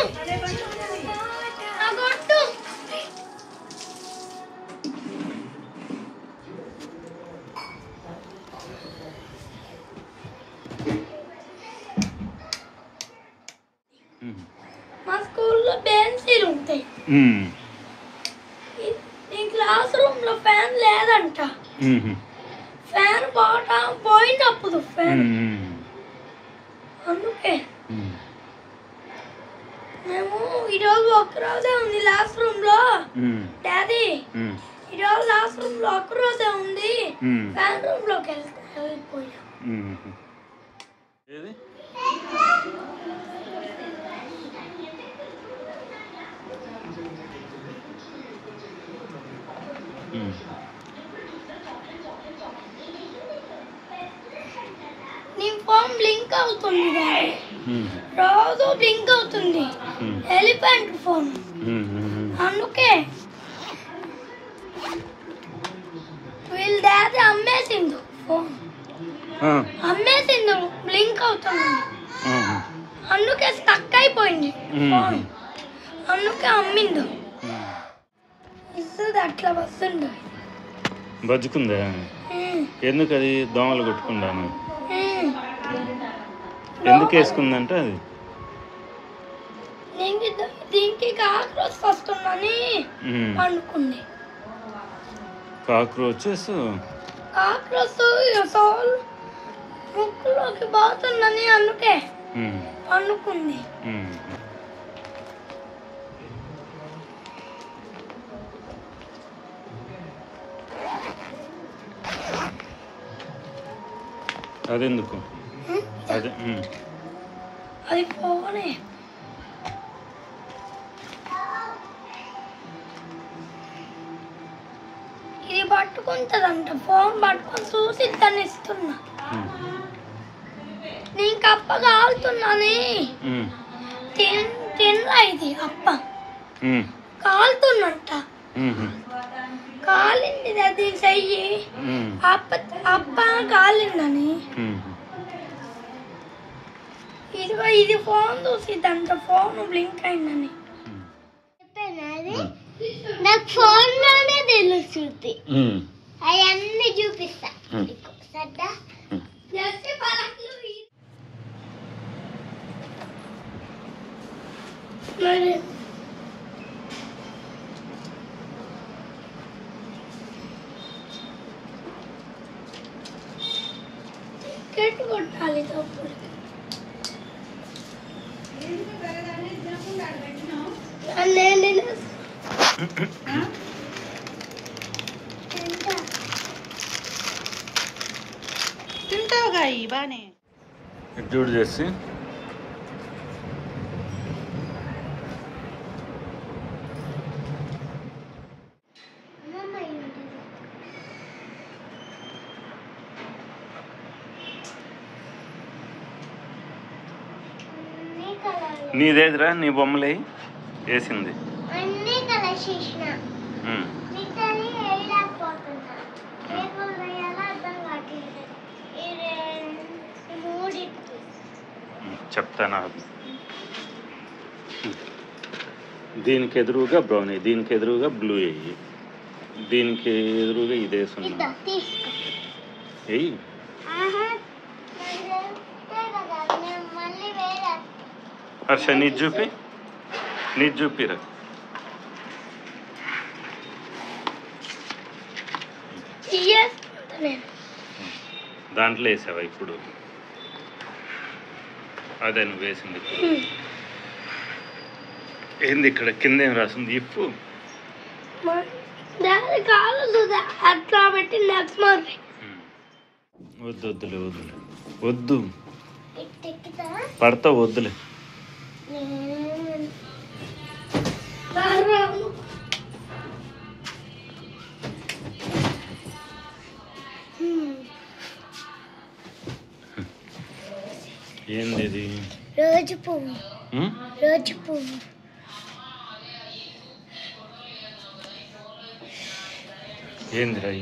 మా స్కూల్లో బెంచీలు ఉంటాయి. ఈ క్లాస్ రూమ్ లో ఫ్యాన్ లేదంట. ఫ్యాన్ పోయినప్పుడు ఫ్యాన్. అందుకే మేము ఈరోజు ఒక్కరోజే ఉంది క్లాస్ రూమ్ లో. డాడీ ఈరోజు క్లాస్ రూమ్ లో ఒక్కరోజే ఉంది, ఫ్యాన్ రూమ్ లోకి వెళ్ళిపోయాం. నీ ఫోన్ బ్లింక్ అవుతుంది డాడీ, రోజు బ్లింక్ అవుతుంది. Elephant phone. అందుకే వీళ్ళ డాడీ అమ్మేసిండు ఫోన్. అమ్మేసిండు, బ్లింక్ అవుతుంది. అందుకే స్టక్ అయిపోయింది ఫోన్. అందుకే అమ్మిండు. ఇస్తుంది అట్లా వస్తుండే. బజ్జుకుందా? ఎందుకు అది దోమలు కొట్టుకున్నాను? ఎందుకు వేసుకుందంటే అది దీనికి కాక్రోచ్ వస్తుందని అనుకుంది. కాక్రోచెస్ సోల్ ముక్కులోకి పోతుందని అందుకే అనుకుంది. అదెందుకు? అదే అది ఫోనే. ఇది పట్టుకుంటదంట. ఫోన్ పట్టుకొని చూసి దాన్ని ఇస్తున్నా. నీకు అప్ప కాలుతున్నాని తినరా? ఇది అప్ప కాలుతున్నంట. కాలింది అది చెయ్యి. అప్ప కాలిందని ఇదిగో ఇది ఫోన్ చూసి దాంట్లో ఫోన్ బ్లింక్ అయిందని నాకు ఫోన్ లోనే తెలుస్తుంది. అవన్నీ చూపిస్తా. సర్దా మరి టికెట్ కొట్టాలి తప్పుడు. తింటావుగా బానే చూడు చేసి నీదేదిరా? నీ బొమ్మలే వేసింది. అన్నీ కలర్ చేసిన మిగతాది వేయలేకపోతున్నా. పేపర్ వేయాలో అర్థం కావట్లేదు. ఈ మూడిటికి చెప్తాను. దీనికి ఎదురుగా బ్రౌన్ వేయి, దీనికి ఎదురుగా బ్లూ వేయి, దీనికి ఎదురుగా ఇదే సున్నా వేయి. హర్ష నీది చూపిరా. దాంట్లో వేసావా ఇప్పుడు? అదే నువ్వు వేసింది ఇప్పుడు. ఏంది ఇక్కడ కింద ఏం రాసింది? ఇప్పు అట్లా పెట్టి వద్దులే వద్దు పడతావు, వద్దులే. ఏంది ఇది? రోజు పువ్వు. రోజు పువ్వు. ఏందిరా?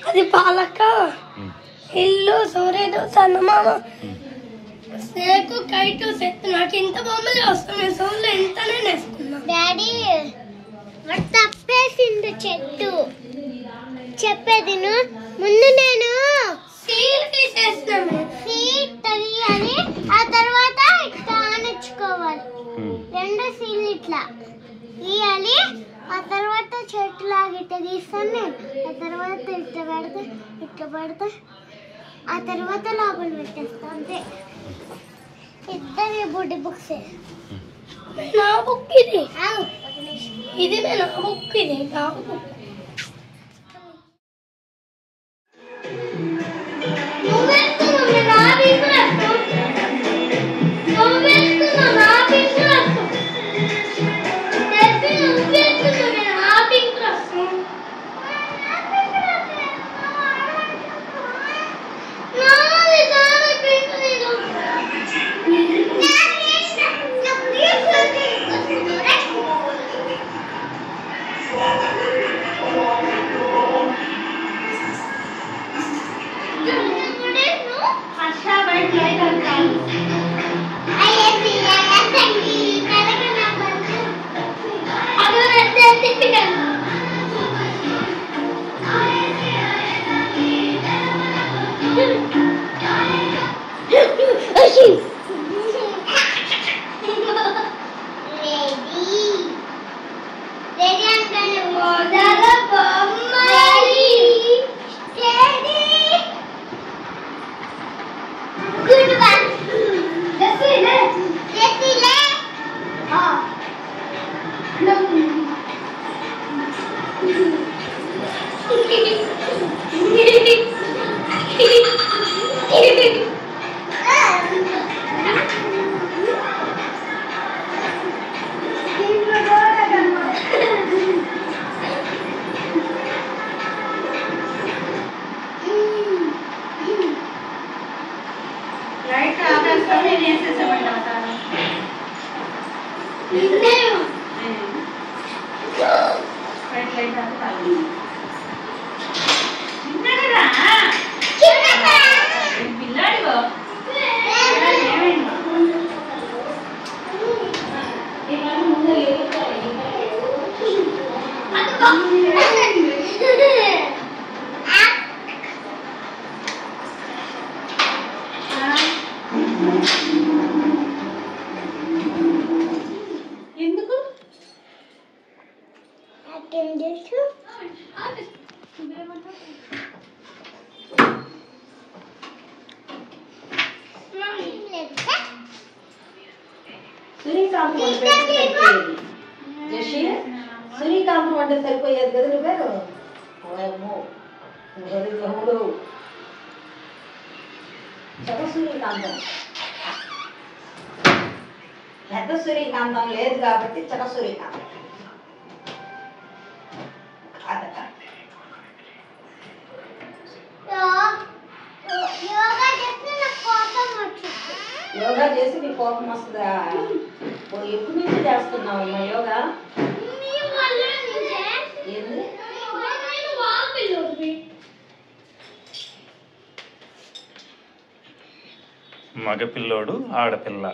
అది పాలక, ఇల్లు, సూర్యుడు, చందమామ, స్నేకు, కైటు, సెట్. నాకు ఇంత బొమ్మలు వస్తున్నాయి. సోళ్ళు ఎంతనే నేసుకున్నా. డాడీ తప్పేసింది చెట్టు. చెప్పేది ముందు నేను సీల్ తీసేస్తాను. సీట్ తగియాలి, ఆ తర్వాత ఇట్లా ఆనించుకోవాలి. 2 సీల్ ఇట్లా గీయాలి, ఆ తర్వాత చెట్టు లాగా ఇట్లా తీస్తాను నేను. ఆ తర్వాత ఇట్లా పెడతా, ఆ తర్వాత లోపల పెట్టేస్తా. అంతే. ఇద్దరు బుడ్డి బుక్స్. నా బుక్ ఇది. ఇది నా బుక్. ఇది నా బుక్. సూర్యకాంతం అంటే సరిపోయేది కదా నీ పేరు. చక్క సూర్యకాంతం. పెద్ద సూర్యకాంతం లేదు కాబట్టి చక్క సూర్యకాంతం. యోగా చేసి నీ కోపం వస్తుందా? ఎప్పటి నుంచి చేస్తున్నావమ్మా యోగా? మగపిల్లోడు ఆడపిల్ల.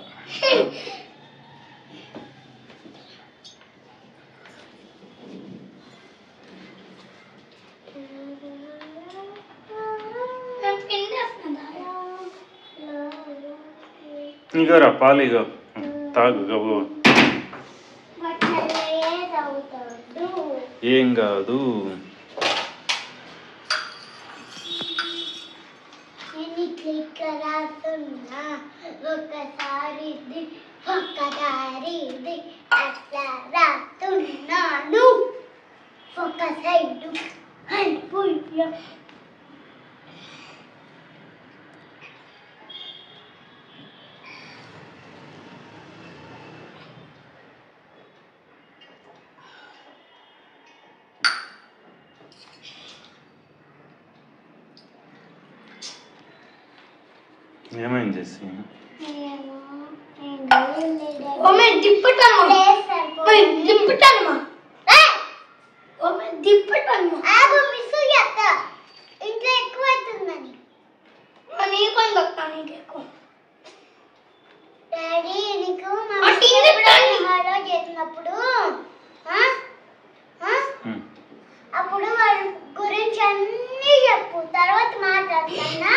ఇగోరా పాలు, ఇగో తాగు గబు. ఏం కాదు. ఒకసారి అట్లా రాస్తున్నాను. ఒక సైడు అయిపోయా. ఏమైంది చేసి? ఇంట్లో ఎక్కువ అవుతుందని డాడీ నీకు హలో చేసినప్పుడు అప్పుడు వాళ్ళ గురించి అన్నీ చెప్పు, తర్వాత మాట్లాడుతున్నా.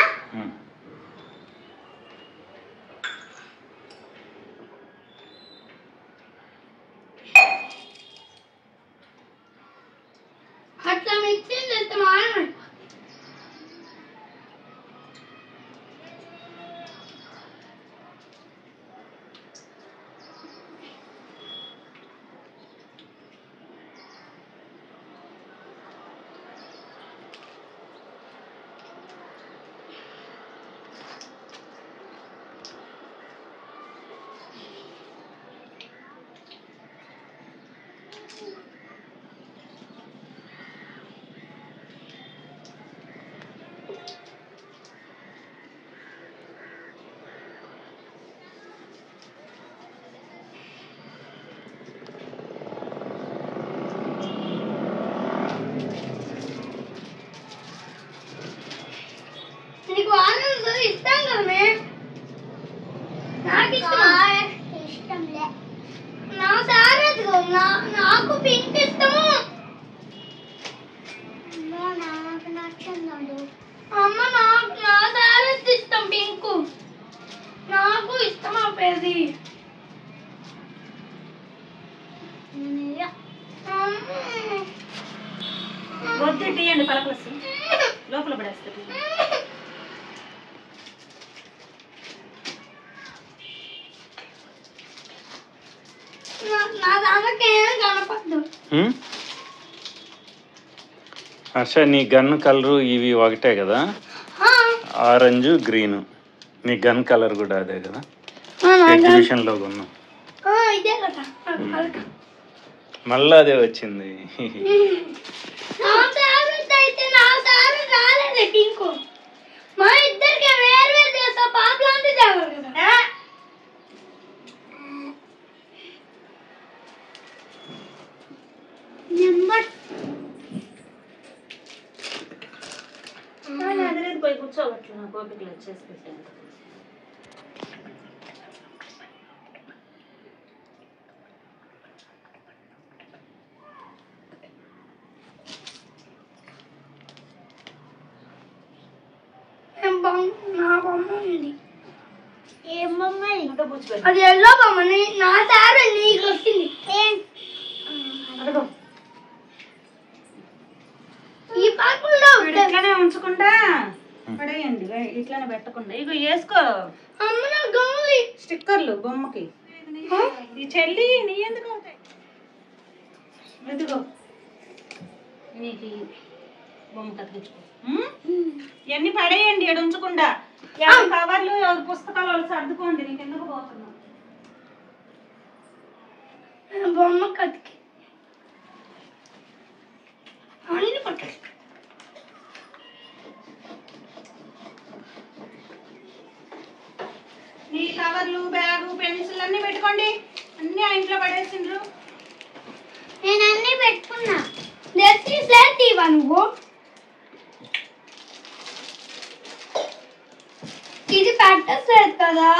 అట్లా మిక్సింగ్ చేస్తే మాయమే. నీకు ఆనందం ఇష్టం కదా? నాకు ఇష్టంలే. నా సారీ నాకు పింక్ ఇష్టము. నాకు నచ్చదు. అమ్మ నాకు నా సారీ ఇష్టం పింక్. నాకు ఇష్టం అప్పేది. వద్దు తీయండి, పలకలసి లోపల పడేస్తారు. నా దానికేం కనపడదు. హర్ష, నీ గన్ కలరు ఇవి ఒకటే కదా? Orange green. నీ గన్ కలర్ కూడా అదే కదా? ఎగ్జిబిషన్ లో కొన్నాం. ఇదే కదా మళ్ళా అదే వచ్చింది. నా సారీ రాలేదు పింక్. మా ఇద్దరికి వేరు వేరు చేస్తా. పాపలాంటి తేవాలి కదా. నెంబర్ పోయి కూర్చోవచ్చు. నా కోపికలు వచ్చేసి పెట్టాను. నా బొమ్మ ఉంది. ఏం బొమ్మ? అది ఎల్లో బొమ్మ. నా సారీ నీకు వచ్చింది. ఈ పాపల్లో ఇట్లానే ఉంచకుండా పడేయండి, ఇట్లానే పెట్టకుండా. ఇగో వేసుకో అమ్మ నా గమ్ములి స్టిక్కర్లు బొమ్మకి. ఈ చెల్లి నీ ఎందుకు అవుతాయి? ఎదుగో నీకు బొమ్మ కత్తిరించుకో. ఇవన్నీ పడేయండి, ఇక్కడ ఉంచకుండా. ఎవరి కవర్లు ఎవరి పుస్తకాలు వాళ్ళు సర్దుకోండి. నీకు ఎందుకు పోతున్నావు? బొమ్మ కత్తికి అన్ని పట్టాలి. నీ కవర్లు, బ్యాగు, పెన్సిల్ అన్ని పెట్టుకోండి. అన్ని ఆ ఇంట్లో పడేసిండ్రు. నేను అన్ని పెట్టుకున్నా. నేర్తీవా నువ్వు? ఇది పెట్టలేదు కదా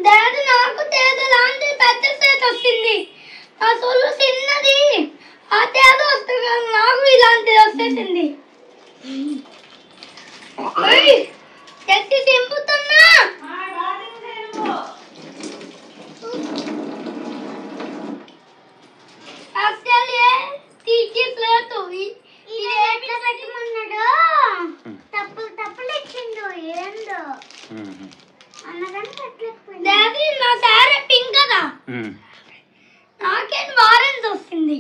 డాడీ. నాకు తేద లాంటి పెద్ద సేట్ వచ్చింది. ఆ సొల్లు చిన్నది. ఆ తేద వస్తుంది కదా, నాకు ఇలాంటిది వచ్చేసింది. ఎత్తి దింపుతున్నా. అసలు తీసేట్లేదు. ఇది ఎట్లా పెట్టమన్నాడు? తప్పులు ఇచ్చిండు. ఏందో అన్నగాని పెట్టలేకపోయింది. డాడీ నా సారీ పింక్ కదా, నాకేం ఆరెంజ్ వస్తుంది.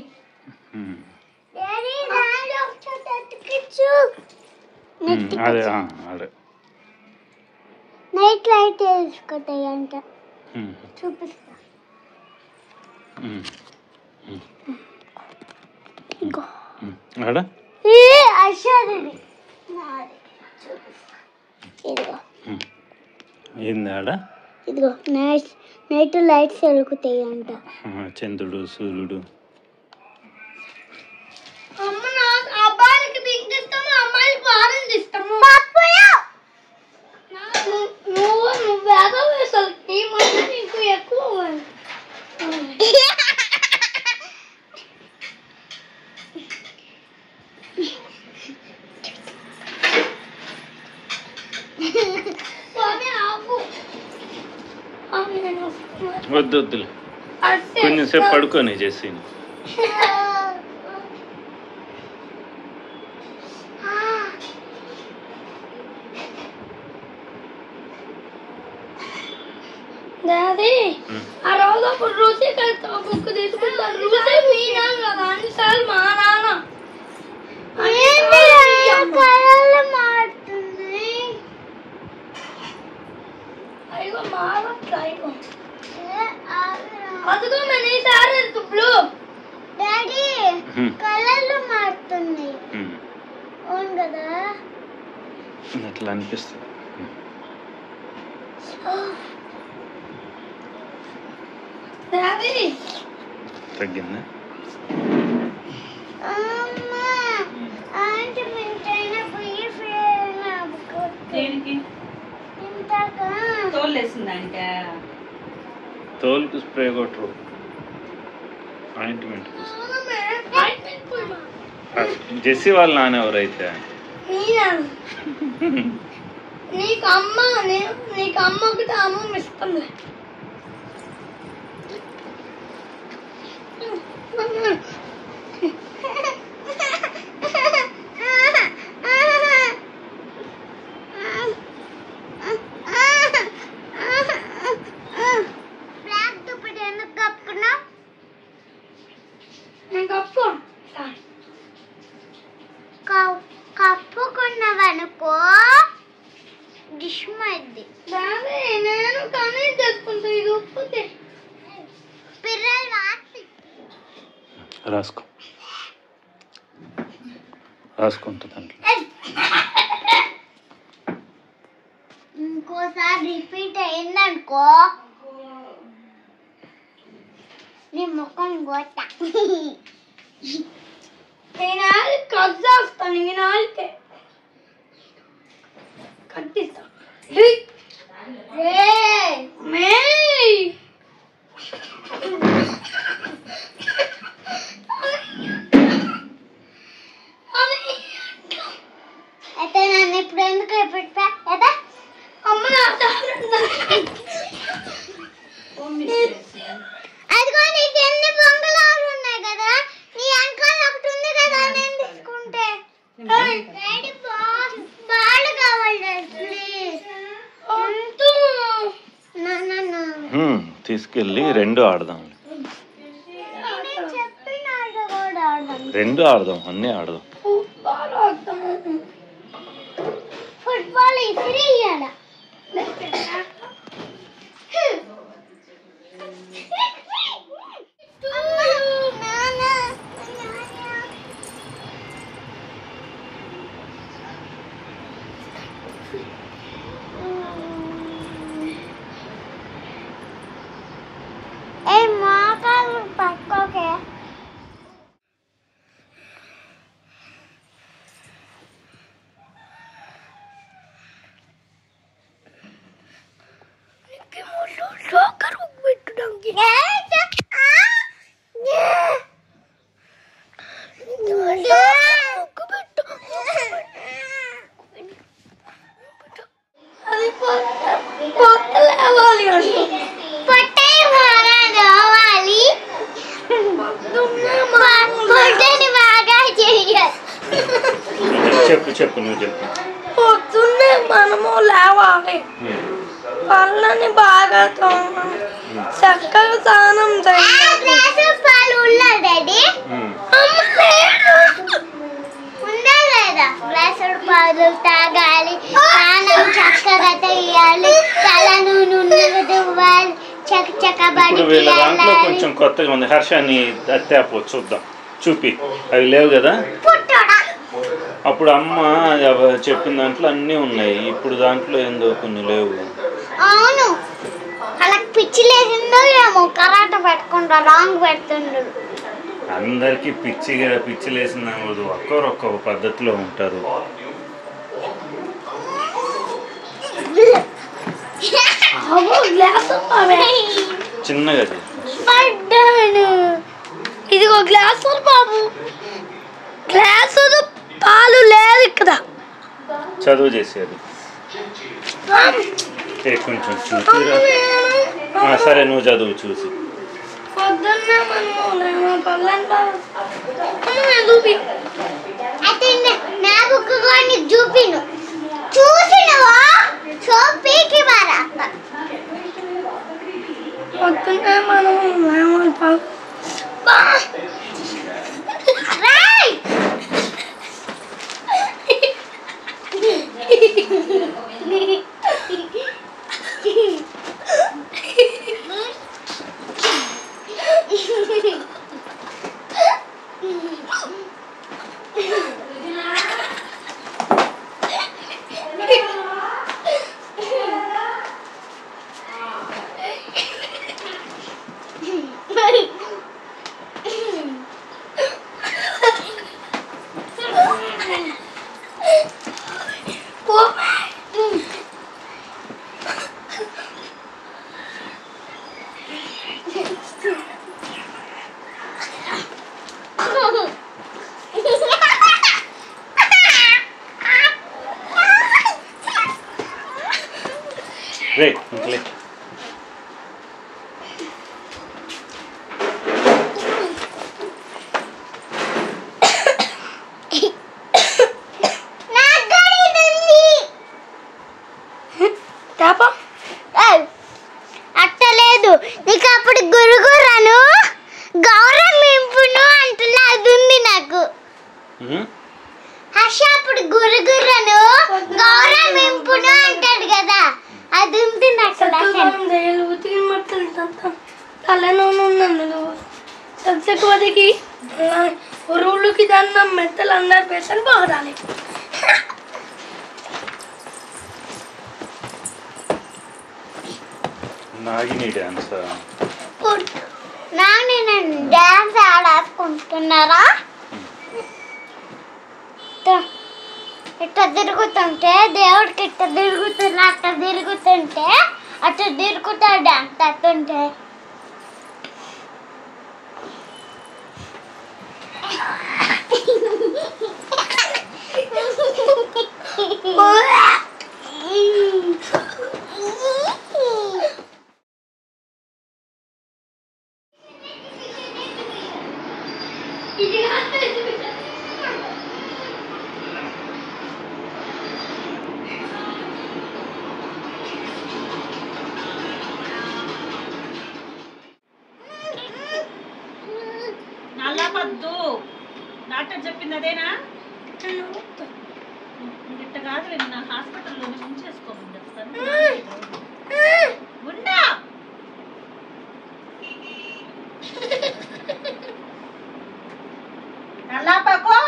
డాడీ దాని ఒకసారి అతికించు. అదే అదే నైట్ లైట్ వేసుకుంటాయి అంట. చూపిస్తా. ఆడ అషాది నాది. చూపిస్తా. ఇదిగో ఏంది ఆడ? ఇదిగో నైట్ లైట్స్ వెలుగుతాయి అంట. చంద్రుడు సూర్యుడు. అమ్మ నాకు అబ్బాయిలకి పింక్ ఇస్తాము, అమ్మాయిలకి ఆరెంజ్ ఇస్తాము. నువ్వు వేద వేసాలి నీకు ఎక్కువ. వద్దు వద్దులే, కొంచెంసేపు పడుకొని చేసి. డాడీ ఆ రోజు అప్పుడు రుచి కలిసి బుక్ తీసుకుంటాను. రుచి మీ నాన్న కదా, అన్నిసార్లు మా నాన్న. మారుతుంది. అయ్యో మారట్లా. అదిగో మన ఈసారి బ్లూ. డాడీ కలర్లు మారుతుంది. అవును కదా, అట్లా అనిపిస్తుంది. డాడీ తగ్గిందా? తోలుకు స్ప్రే కొట్టరు, ఆయింట్మెంట్. జెస్సీ వాళ్ళ నాన్న ఎవరైతే నీకు అమ్మ ఒకటి అమ్మ ఇస్తుంది. కప్పుకున్నావనుకో డిష్మైంది. నేను కానీ చేసుకుంటా. ఇది ఉప్పుతే పిల్లలు వాసి రాసుకుంటా దాంట్లో. ఇంకోసారి రిపీట్ అయిందనుకో నీ ముఖం గోట. నేను కట్ చేస్తాను. నేను ఆడితే కట్టిస్తా. అయితే నన్ను ఇప్పుడు ఎందుకు పెట్టా కదా? అమ్మ అదిగో నీకు ఎన్ని బంగళాలు ఉన్నాయి కదా, నీ వెనకాల ఒకటి ఉంది కదా, నేను తీసుకుంటే బాగా కావాలి ప్లీజ్. తీసుకెళ్ళి రెండు ఆడదాం. చెప్పిన కూడా ఆడదాం. రెండు ఆడదాం, అన్నీ ఆడదాం. ఫుట్బాల్ ఇసిరేయాల. ఏ మోకాలు పట్టుకోకే. చెప్పు నువ్వు చెప్పు. పొద్దున్నే మనము లేవాలి, పళ్ళని బాగా చక్కగా స్నానం చేయాలి. పాలు తాగాలి, స్నానం చక్కగా చేయాలి, తల నూనె దువ్వాలి, ఇప్పుడు వీళ్ళ దాంట్లో కొంచెం కొత్తగా ఉంది. హర్షాన్ని తేపో చూద్దాం, చూపి. అవి లేవు కదా అప్పుడు అమ్మ చెప్పిన దాంట్లో అన్నీ ఉన్నాయి, ఇప్పుడు దాంట్లో ఏందో కొన్ని లేవు. అవును, అలా పిచ్చి లేసిందో ఏమో కరాట పెట్టుకుంటా రాంగ్ పెడుతుండ్రు. అందరికి పిచ్చి లేసిన ఒక్కొక్క పద్ధతిలో ఉంటారు. చిన్నగా ఇదిగో గ్లాసు బాబు, గ్లాసు పాలు లేదు ఇక్కడ. చదువు చేసేది కొంచెం చూసిరా. సరే నువ్వు చదువు చూసి. పొద్దున్నే చూపిను చూసినవా చూపికి పొద్దున్నే మనం రే ఇంకలే. అట్టలేదు నీకు అప్పుడు గురుగురను గౌరవింపును అంటున్నది నాకు. హర్ష అప్పుడు గురుగురను గౌరవింపును అంటాడు కదా, అది ఉంది నాకు. తలనూనెకి ఉరువులకి దండం మెత్తలు అందరు పెసలు బాగాలి. నాగిని డాన్స్ నేను డాన్స్ ఆడాసుకుంటున్నారా? ఇట్లా తిరుగుతుంటే దేవుడికి ఇట్లా తిరుగుతున్నా, అట్లా తిరుగుతుంటే అట్లా తిరుగుతాడు డాన్స్ అట్టుంటే. నల్లపద్దు డాక్టర్ చెప్పింది అదేనా? గిట్ట కాదు, నా హాస్పిటల్లో ఉంచేసుకోమని చెప్తాను. ఉండా నల్లాపకో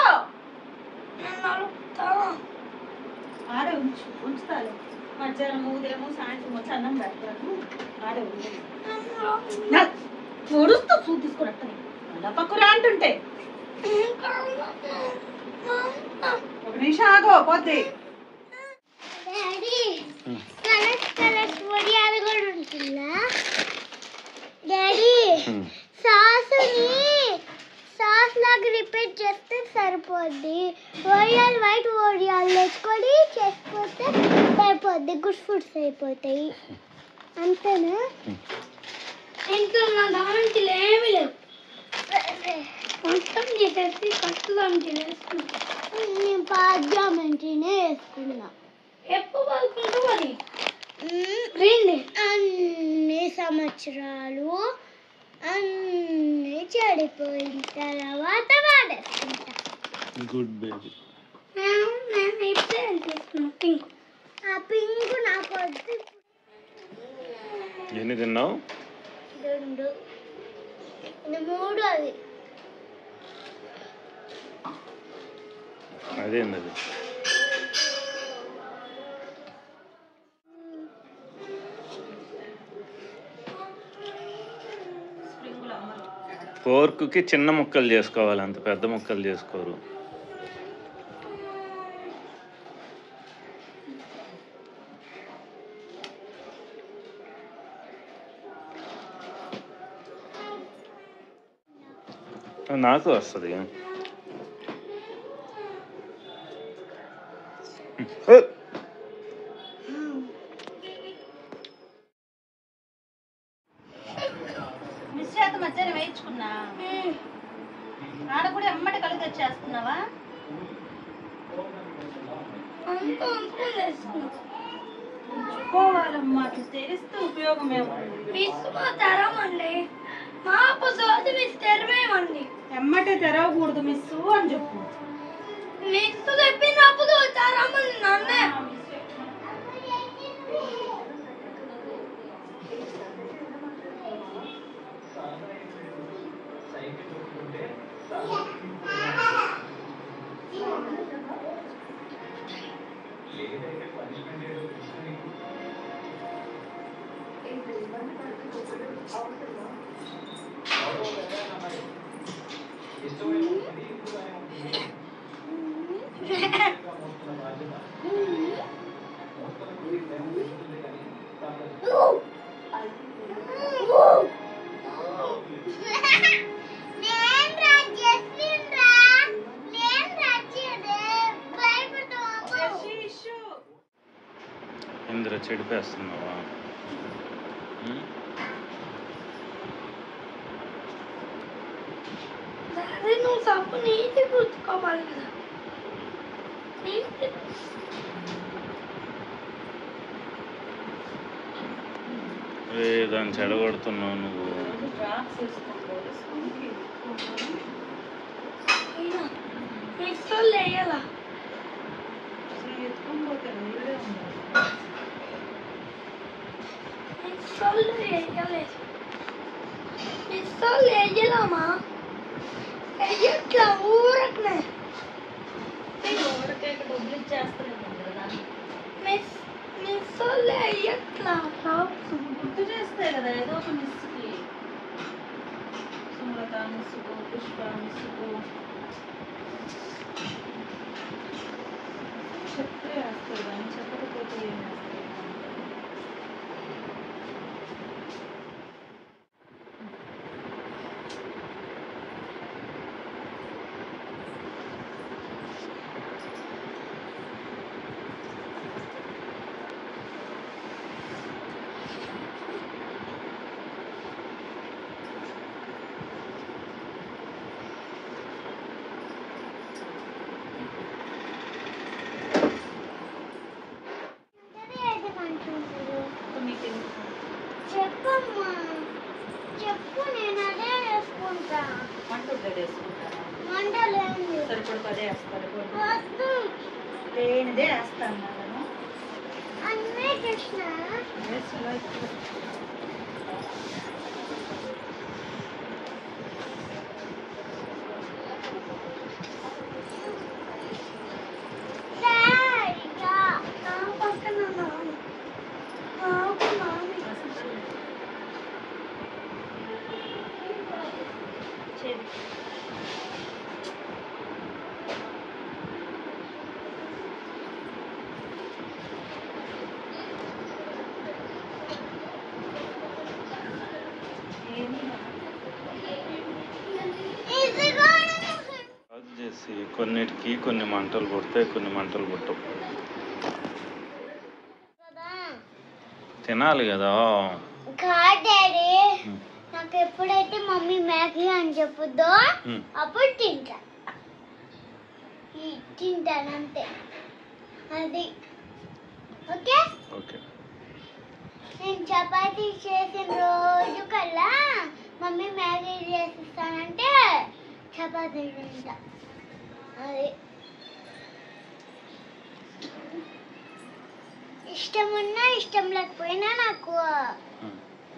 ఆడే ఉంచుతాను. మధ్యాహ్నం ఉదయము సాయంత్రం వచ్చి అన్నం పెడతాను, ఆడే ఉంది. చూడుస్తూ చూ తీసుకున్నట్టు నల్లపక్కురా అంటుంటే ఒక నిమిషం ఆగో పోద్ది. డాడీ కలర్స్ కలర్స్ వడియాలు కూడా ఉంటుందా సాస్ లాగా రిపీట్ చేస్తే సరిపోద్ది. వైట్ ఓరియాలు తెచ్చుకొని చేసుకోతే సరిపోద్ది. గుడ్ ఫుడ్స్ అయిపోతాయి. అంతేనా? ఇంట్లో నా దాంట్లో ఏమి లేవు. మొత్తం చేసేసి కట్టుదాంట్లో వేసుకుంటా. నేను పాజామంటినే వేసుకున్నా. ఎప్పుడు పడుకుంటావు అది? అన్ని సంవత్సరాలు అన్ని చెడిపోయిన తర్వాత వాడేసుకుంటా. Good baby. నేను ఇప్పుడే తీసుకున్నా పింక్. ఆ పింక్ నాకు వద్దు. ఎన్ని తిన్నావు? 2. ఇది 3 అది. అదేంది అది? పోర్కుకి చిన్న ముక్కలు చేసుకోవాలి, అంత పెద్ద ముక్కలు చేసుకోరు. నాకు వస్తుంది. మిస్ చేత మధ్యాహ్నం వేయించుకున్నా. ఆడ కూడా ఎమ్మటి కళ్ళు తెచ్చేస్తున్నావా? ఉంచుకోవాలమ్మా, అట్లా తెరిస్తే ఉపయోగం ఏముంది? మిస్ మా తెరమండి, మా పొద్దు మిస్ తెరవేమండి. ఎమ్మటే తెరవకూడదు మిస్ అని చెప్పు. మిస్ చెప్పినప్పుడు తెరమని నన్నే. ఇంద్ర చెడిపేస్తున్నావా? నువ్వు సబ్బు నీటి గుర్తుకోవాలి కదా. దాన్ని చెడగొడుతున్నావు నువ్వు. మిక్సర్ వేయాలా? మిక్సర్ వేయలేదు. మిక్సర్ వేయలామా? ఎట్లా ఊరకనే డబ్బులు ఇచ్చేస్తలేదు కదా. మిక్సర్ ఎట్లా గుర్తు చేస్తాయి కదా ఏదో ఒక మిస్కి. సుమలత మిస్సుకో, పుష్ప మిస్సుకో చెప్తే వేస్తారు కానీ చెప్పకపోతే ఏం వేస్తారు? చెప్పమ్మా, చెప్పు, నేను అదే వేసుకుంటా. వంట లేదు. సరిపడు అదే వేస్తారు. వద్దు, లేనిదే వేస్తాను నేను. అన్నీ కృష్ణ. కొన్నిటికి కొన్ని మంటలు పుడతాయి, కొన్ని మంటలు పుట్టవు. తినాలి కదా. డాడీ నాకు ఎప్పుడైతే మమ్మీ మ్యాగీ అని చెప్పుద్దో అప్పుడు తింటాను అంతే. అది ఓకే. ఓకే. నేను చపాతీ చేసిన రోజు కల్లా మమ్మీ మ్యాగీ చేసిస్తానంటే చపాతీ తింటా. అది ఇష్టం ఉన్నా ఇష్టం లేకపోయినా నాకు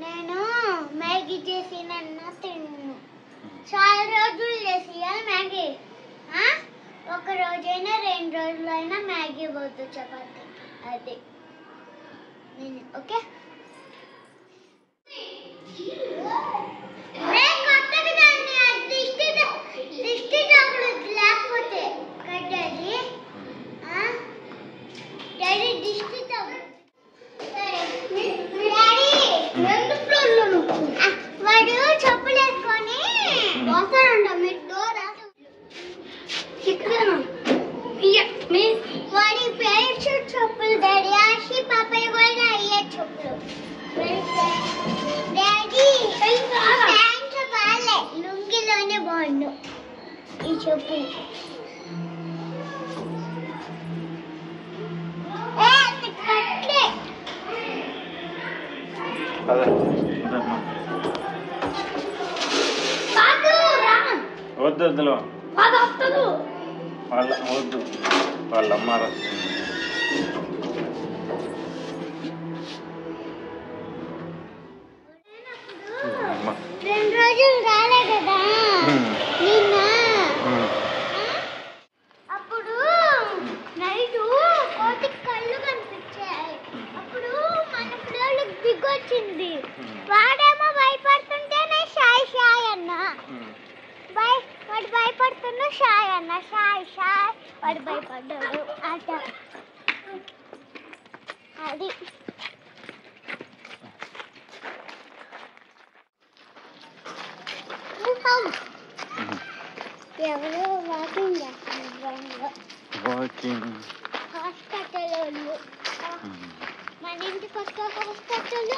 నేను మ్యాగీ చేసిన తిన్ను. చాలా రోజులు చేసి మ్యాగీ, ఒక రోజైనా 2 రోజులైనా మ్యాగీ పోతు చపాతీ. అది నేను ఓకే. లేకపోతే డాడీ దిష్టి వాడు చెప్పులు వేసుకొని వస్తాడంట. మీరు డోర్ వాడి పేరు చెప్పులు డాడీ. ఆశి పాపయ్య కూడా అయ్యే చెప్పులు. డాడీ ప్యాంట్ బాలే, లుంగిలోనే బాగుండు ఈ చెప్పులు. వద్దు వద్దులో వద్దు, వాళ్ళ అమ్మ వస్తుంది. 2 రోజులు రాలే కదా నిన్న. అప్పుడు నైట్ కోతికి కళ్ళు కనిపించాయి. అప్పుడు మన పిల్లలకి దిగొచ్చింది. వాడేమో భయపడుతుంటేనే షాయ్ షాయ్ అన్న. వాడు భయపడుతున్నా షాయ్ అన్న. షాయ్ షాయ్ వాడు భయపడ్డాడు అట. అది ఎవరు వాకింగ్ చేస్తున్నారు. హాస్పిటల్ వాళ్ళు, మన ఇంటి పక్క హాస్పిటల్,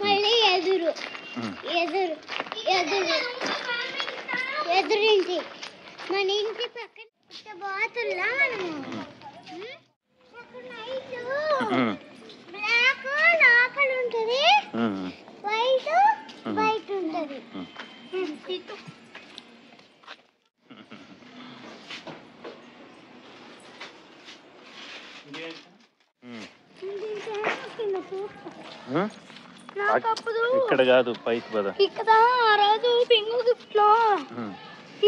మళ్ళీ ఎదురింటి మన ఇంటి పక్కన బాతుల్లా మనము. నైట్ బ్లాక్ లోపల ఉంటుంది, వైట్ బయట ఉంటుంది. ఇక్కడ కాదు, పైకి పద. ఇక్కడ ఆ రోజు పింగు గిఫ్ట్ లో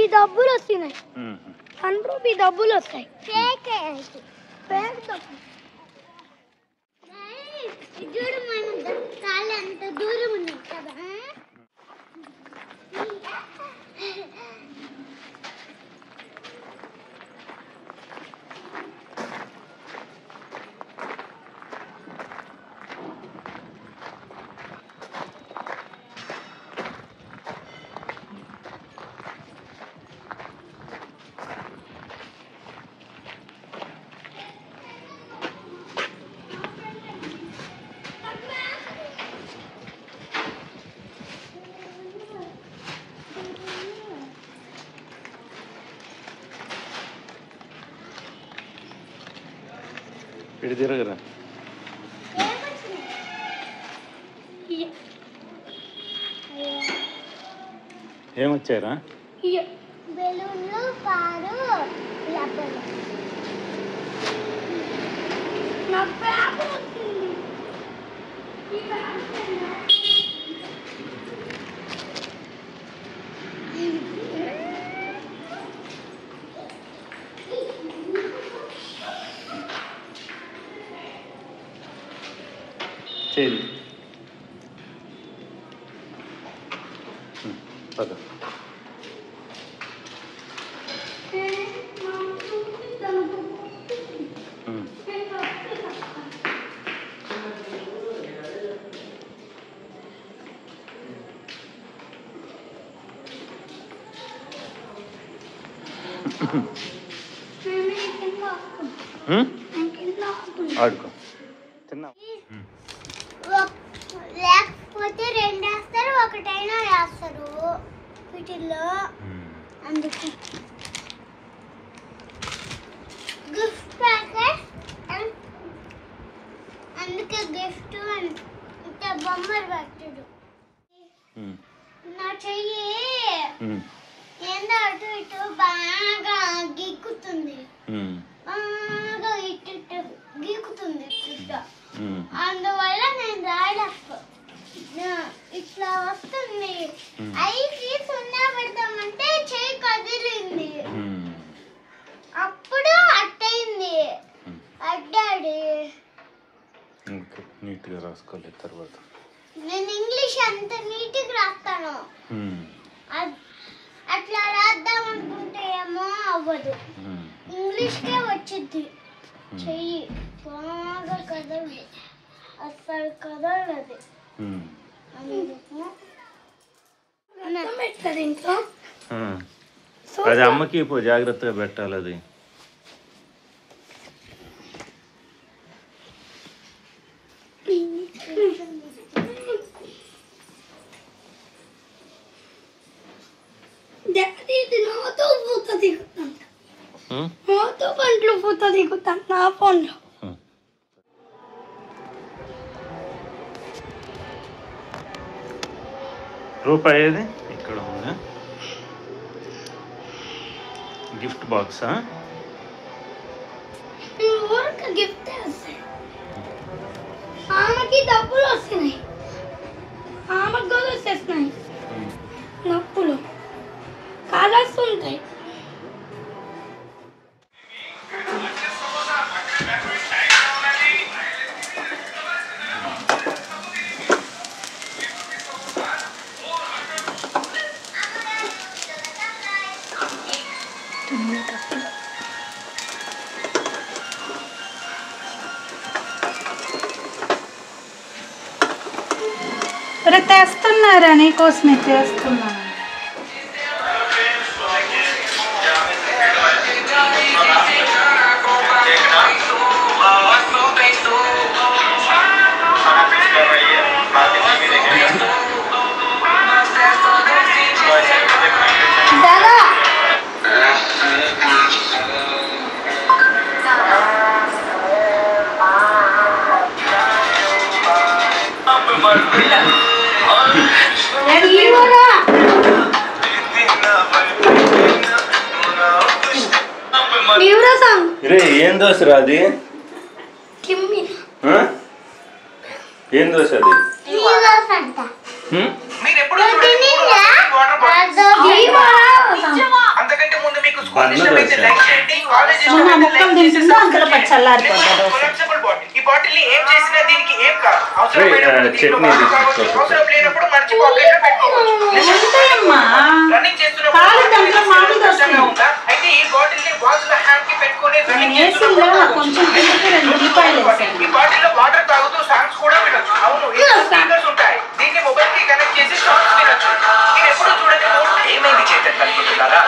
ఈ డబ్బులు వస్తున్నాయి. 1 రూపీ డబ్బులు వస్తాయి. ఫేక్ డబ్బులు. చూడు మన కాళ్ళు అంత దూరం ఉన్నాయి కదా. ఇటు తిరగరా. ఏమొచ్చారా? బెలూన్లు, కారు, రబ్బరు. నాకు పేపర్ వచ్చింది. చేయి పద. ఆడుకో తిన్నా. లేకపోతే 2 వేస్తారు, ఒకటైనా వేస్తారు వీటిల్లో. అందుకు గిఫ్ట్ ప్యాకెట్, అందుకే గిఫ్ట్ ఇంత బొమ్మలు పెట్టడు. నా చెయ్యి ఏందో అటు ఇటు బాగా గీక్కుతుంది, బాగా ఇటు ఇటు గీకుతుంది ఇట్లా. అందువల్ల నేను రాయలేక ఇట్లా వస్తుంది. ఐకి సున్నా పెడతామంటే చెయ్యి కదిలింది, అప్పుడు అట్టయింది. అడ్డాడి నీట్గా రాసుకోలేదు తర్వాత. నేను ఇంగ్లీష్ అంత నీట్గా రాస్తాను, అట్లా రాద్దాం అనుకుంటే ఏమో అవ్వదు. ఇంగ్లీష్కే వచ్చింది. చెయ్యి బాగా కదలదు, అసలు కదలదు. ఇంట్లో అది అమ్మకి ఇప్పుడు జాగ్రత్తగా పెట్టాలి. అది పండ్లు పూత దిగుతాను నా ఫోన్లో. రూపాయి ఏది ఇక్కడ ఉందా? గిఫ్ట్ బాక్సా? ఊరికి గిఫ్ట్ వస్తాయి, ఆమెకి డబ్బులు వస్తున్నాయి, ఆమెకు కూడా వచ్చేస్తున్నాయి నొప్పులు, కలర్స్ ఉంటాయి. తెస్తున్నారా నీకోసమే చేస్తున్నాను. ఏం దోశ రాది? ఏం దోశ అది? కొంచెం వాటర్ తాగుతూ సాంగ్స్ కూడా వినొచ్చు. అవును, స్పీకర్స్ ఉంటాయి, దీన్ని మొబైల్ కి కనెక్ట్ చేసి సాంగ్స్ వినొచ్చు. నేను ఎప్పుడు చూడండి ఏమైంది చేద్దాం అనుకుంటున్నారా?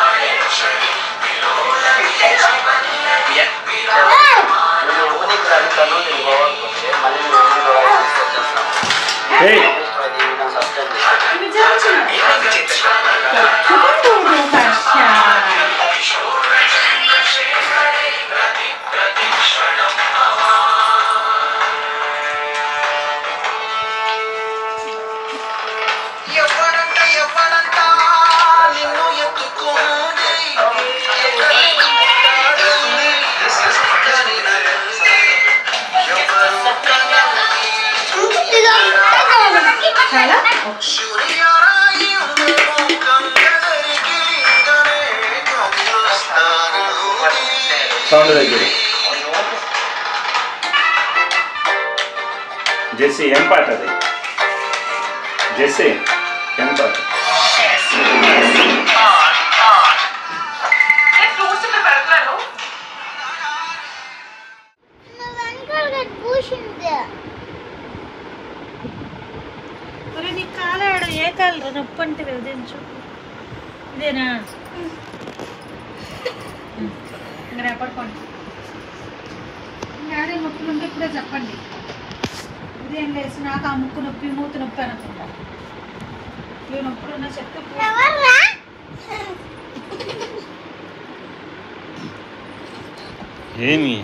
సౌండ్ దగ్గర జెస్సీ ఏం పాట అది? జెస్సీ ఏం పాట? నీ కాలాడు ఏ కలర్ నొప్పి అంటే విధించు. ఇదేనా? ఇంకా రేపడుకోండి. డాడీ నొప్పులు ఉంటే ఇప్పుడే చెప్పండి. ఉదయం లేచి నాకు ఆ ముక్కు నొప్పి మూతి నొప్పి అనుకుంటా. ఇవి నొప్పులు ఉన్నా చెప్తే ఏమి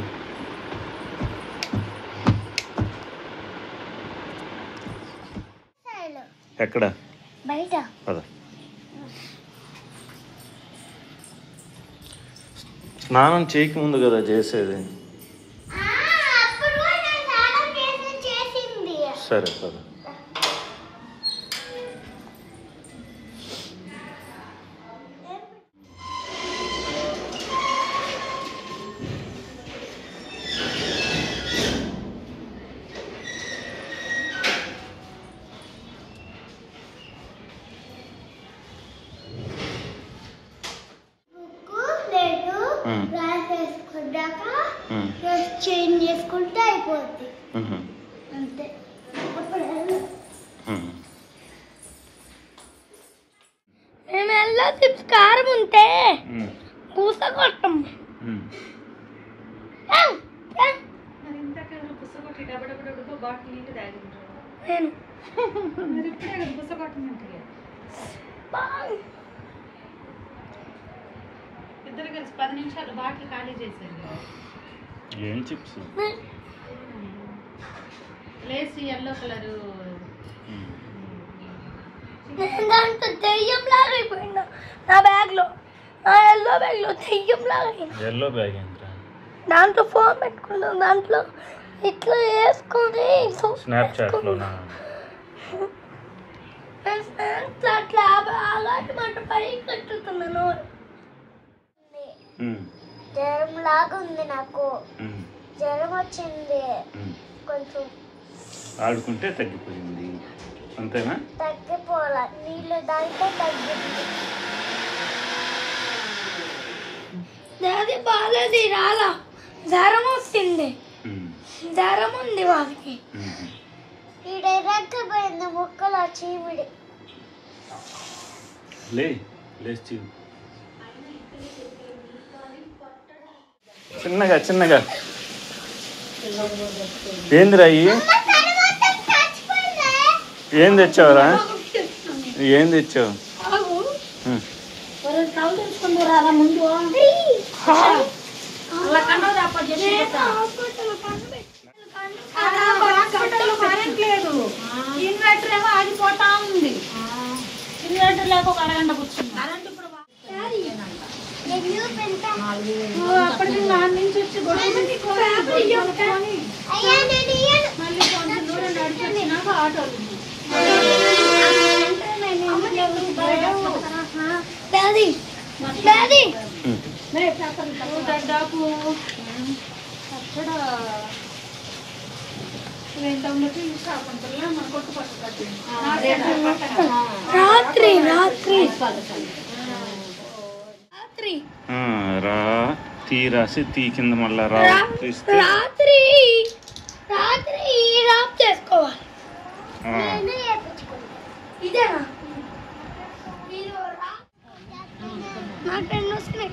ఎక్కడ బయట పద. స్నానం చేయక ముందు కదా చేసేది. సరే పద. చేంజ్ చేసుకుంటే అయిపోద్ది అంతే. మేము ఎలా చిప్స్ కారం ఉంటే పూస కొట్టం. పుస్తకొట్టి డబ్బు బాటిల్ నీళ్ళు తాగింటారు. నేను మరి ఇప్పుడే కదా పుస్తకొట్టమంటే ఇద్దరు కలిసి 10 నిమిషాలు బాటిల్ ఖాళీ చేశారు. ఏం చిప్స్? లేసి ఎల్లో కలరు దాంతో దెయ్యం లాగా అయిపోయింది నా బ్యాగ్ లో. నా ఎల్లో బ్యాగ్ లో దెయ్యం లాగా అయింది. ఎల్లో బ్యాగ్ ఏంట్రా? దాంట్లో ఫోన్ పెట్టుకున్నాం. దాంట్లో ఇట్లా వేసుకొని స్నాప్చాట్లోనా? అట్లా అలాంటి మాట పైకి కట్టుతున్నాను. జ్వరం లాగా ఉంది నాకు. జ్వరం వచ్చింది. కొంచెం ఆడుకుంటే తగ్గిపోయింది అంతేనా? తగ్గిపోలా, నీళ్ళు తాగితే తగ్గింది. అది బాగాలేదు, రాలా. జ్వరం వస్తుంది. జ్వరం ఉంది వాళ్ళకి. ఈడెరక్కపోయింది ముక్కలో చీమిడి. లేచి చిన్నగా చిన్నగా. ఏందిరా ఇవి? ఏం తెచ్చావురా? ఏం తెచ్చావు? లేదు, ఇన్వర్టర్ ఏమో ఆగిపోతా ఉంది. ఇన్వర్టర్ లేక ఒక అరగంట కూర్చుంది. కరెంట్ ఇప్పుడు అప్పటికి నాన్న నుంచి వచ్చి మళ్ళీ కొంచెం దూరం నడిచొచ్చినాక ఆటోలు దాదాపు అక్కడ రాత్రి రాత్రి రా తీ రాసి తీ కింద మళ్ళా రా తీస్తే రాత్రి రాత్రి రాప్ చేసుకోవాలి. ఇదేనా నాకు ఎన్ని వస్తున్నాయి?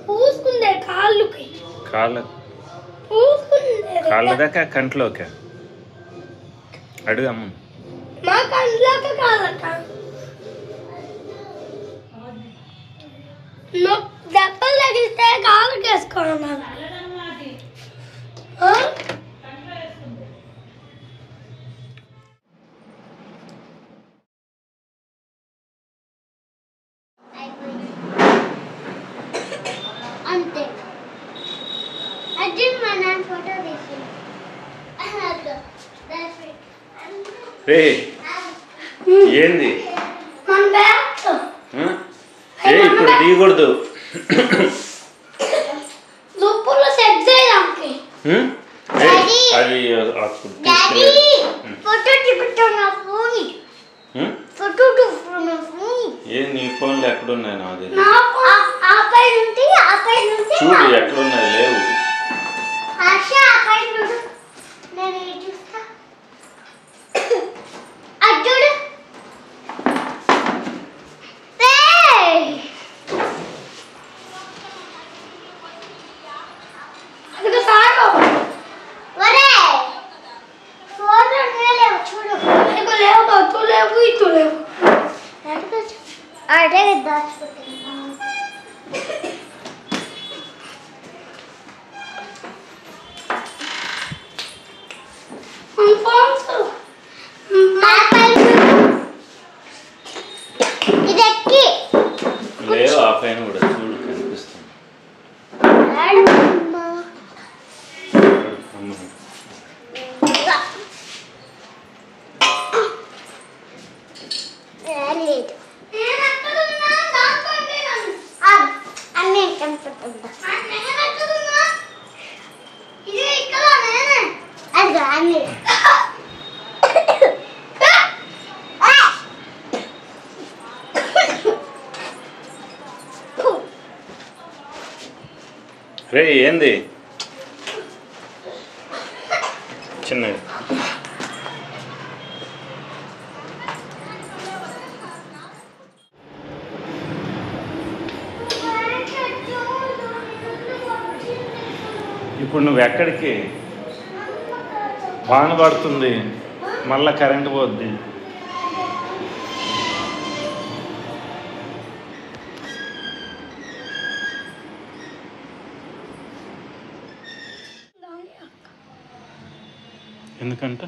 పూసుకుందే కాళ్ళుకి. కాళ్ళ దాకా కంట్లోకి అడుగమ్మ. మా కంట్లోకి కాదట. దెబ్బలు తగిలితే కాళ్ళకి వేసుకోవాలి. అంతే. అర్జున్ మా నాన్న ఫోటో తీసి ఏంది మన బ్యాగ్ ఇప్పుడు తీయకూడదు. దుప్పులు సెట్ చేయడానికి అది ఫోటో తీసుకున్నా ఫోన్. ఫోటో తీసుకున్నా ఫోన్. ఏ నీ ఫోన్లో ఎక్కడున్నాయి? నాది నాకు ఆ పై నుండి చూడు ఎక్కడున్నది లేవు. లేవు ఆ పైన కూడా చూడు కనిపిస్తుంది. రే ఏంది చిన్నది? ఇప్పుడు నువ్వు ఎక్కడికి? వాన పడుతుంది, మళ్ళా కరెంట్ పోద్ది. ఎందుకంట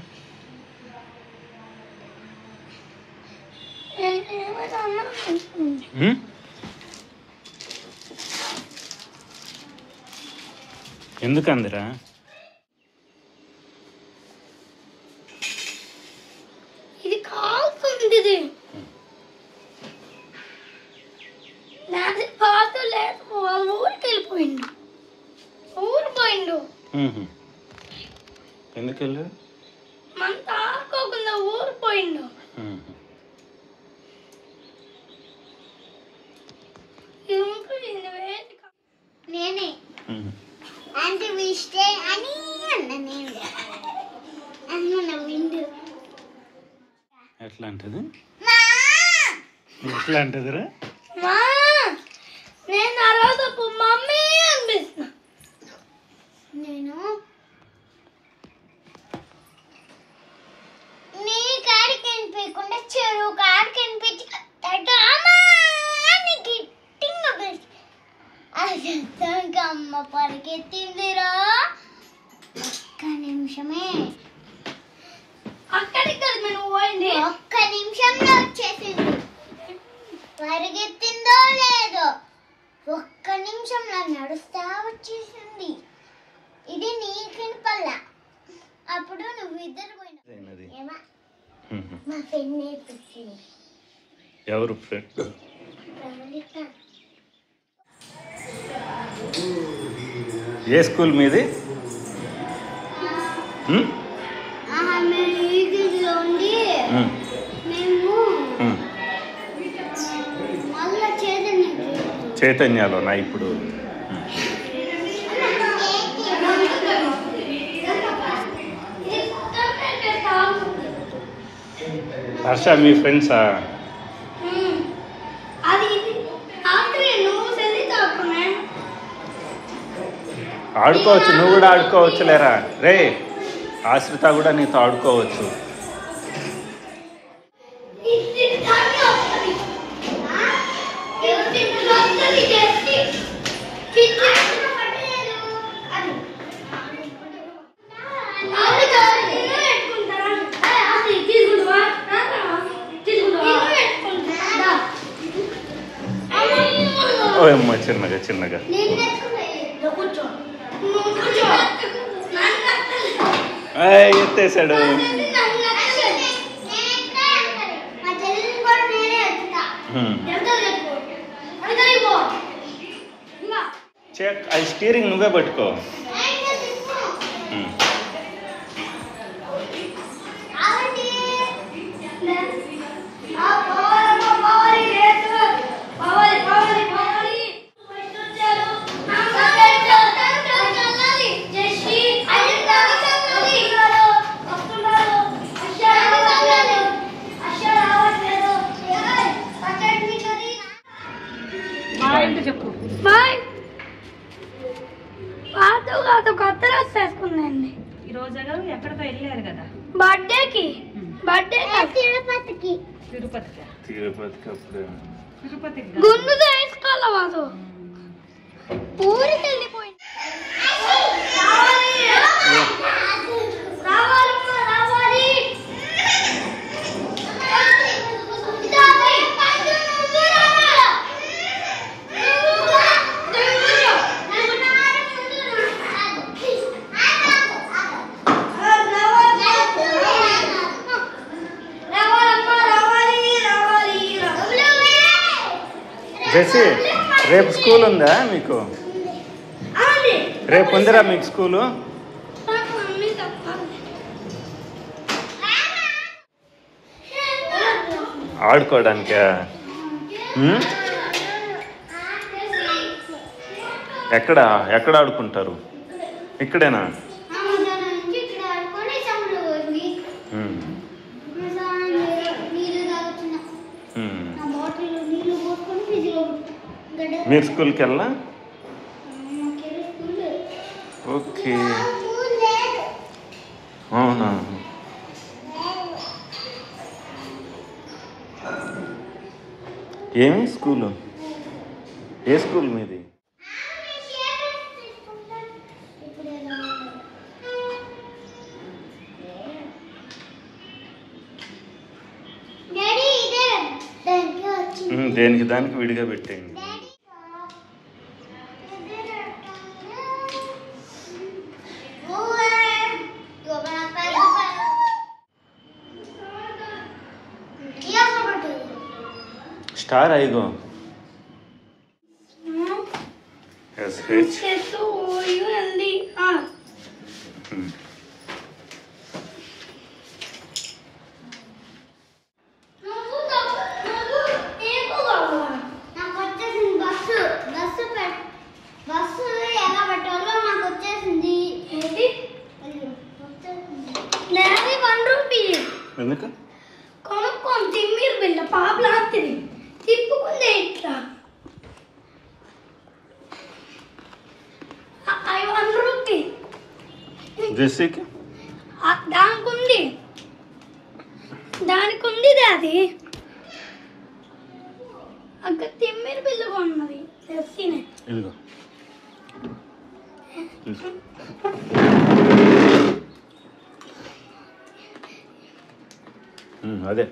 ఎందుకందిరా? ఇది కాల్తుంది. పాత లేదు, ఊరికి వెళ్ళిపోయిండు. ఊరు పోయిండు. ఎందుకు వెళ్ళాడు? మన తాకోకుండా ఊరు పోయిండు. నేనే అంటే విష్టే అని అన్న నేను అన్న విండు. ఎట్లా అంటది? ఎట్లా అంటదిరా? నేను ఆ రోజు మమ్మీ అనిపిస్తున్నా. నేను నీ కాడికి కనిపించకుండా చెరువు కాడికి కనిపించి గిట్టింగా పిలిచి అది అమ్మ పరిగెత్తిందిరా. ఒక్క నిమిషమే, అక్కడికి కదా మేము పోయింది. ఒక్క నిమిషంలో వచ్చేసింది. పరిగెత్తిందో లేదో ఒక్క నిమిషంలో నడుస్తా వచ్చేసింది. ఇది నీకు పల్ల. అప్పుడు నువ్వు ఇద్దరు పోయినా. ఏమా మా ఫ్రెండ్ నేర్పించింది. ఎవరు ఫ్రెండ్? ఏ స్కూల్ మీది? మేము ఈగిలో ఉండి మేము మళ్ళా చైతన్యలోనా ఇప్పుడు? హర్ష మీ ఫ్రెండ్సా? ఆడుకోవచ్చు, నువ్వు కూడా ఆడుకోవచ్చు లేరా రే. ఆశ్రిత కూడా నీతో ఆడుకోవచ్చు. ఓయమ్మ చిన్నగా చిన్నగా. ఎత్తేసాడు. చెక్ అది స్టీరింగ్ నువ్వే పట్టుకో. వెళ్ళలేదు కదా బర్త్డేకి తిరుపతికి తిరుపతికి అప్పుడే తిరుపతికి గుండు వేసుకోవాలి మాకు ఊరికి వెళ్ళిపోయింది జెసి రేపు స్కూల్ ఉందా మీకు? రేపు ఉందిరా మీకు స్కూలు? ఆడుకోవడానికా? ఎక్కడ ఎక్కడ ఆడుకుంటారు? ఇక్కడేనా? మీరు స్కూల్కి వెళ్ళా? ఓకే, అవునా? ఏమి స్కూలు? ఏ స్కూల్ మీది? దేనికి దానికి విడిగా పెట్టేయండి. స్టార్ ఐగో ఎందుకు కొనుక్కొని తిమ్మిరు బిల్ల పాపలాంటిది తిప్పుకుందే ఇట్లా 1 రూపీ జెస్సీకి దానికి ఉంది అది అక్కడ తిమ్మిరు బిల్ల కొన్నది జెస్సీనే. ఇదిగో అదే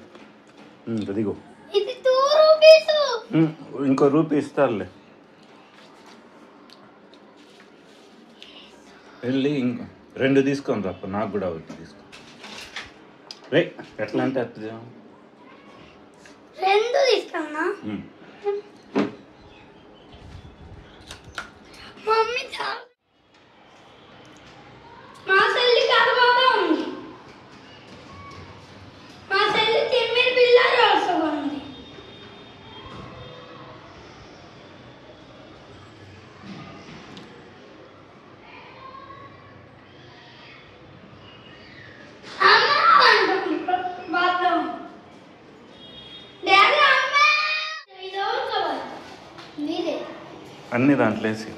అదిగో ఇది 2 రూపీస్. ఇంకో రూపీ ఇస్తారులే. వెళ్ళి ఇంకో 2 తీసుకొని రాప్ప, నాకు కూడా ఒకటి తీసుకో. రే ఎట్లా అంటే అట్లా 2 తీసుకున్నా. మమ్మీ మా సెల్లి కరవాగా ఉంది. మా సెల్లి తిమ్మిరి పిల్ల రోజు ఉంది. అన్ని దాంట్లో వేసి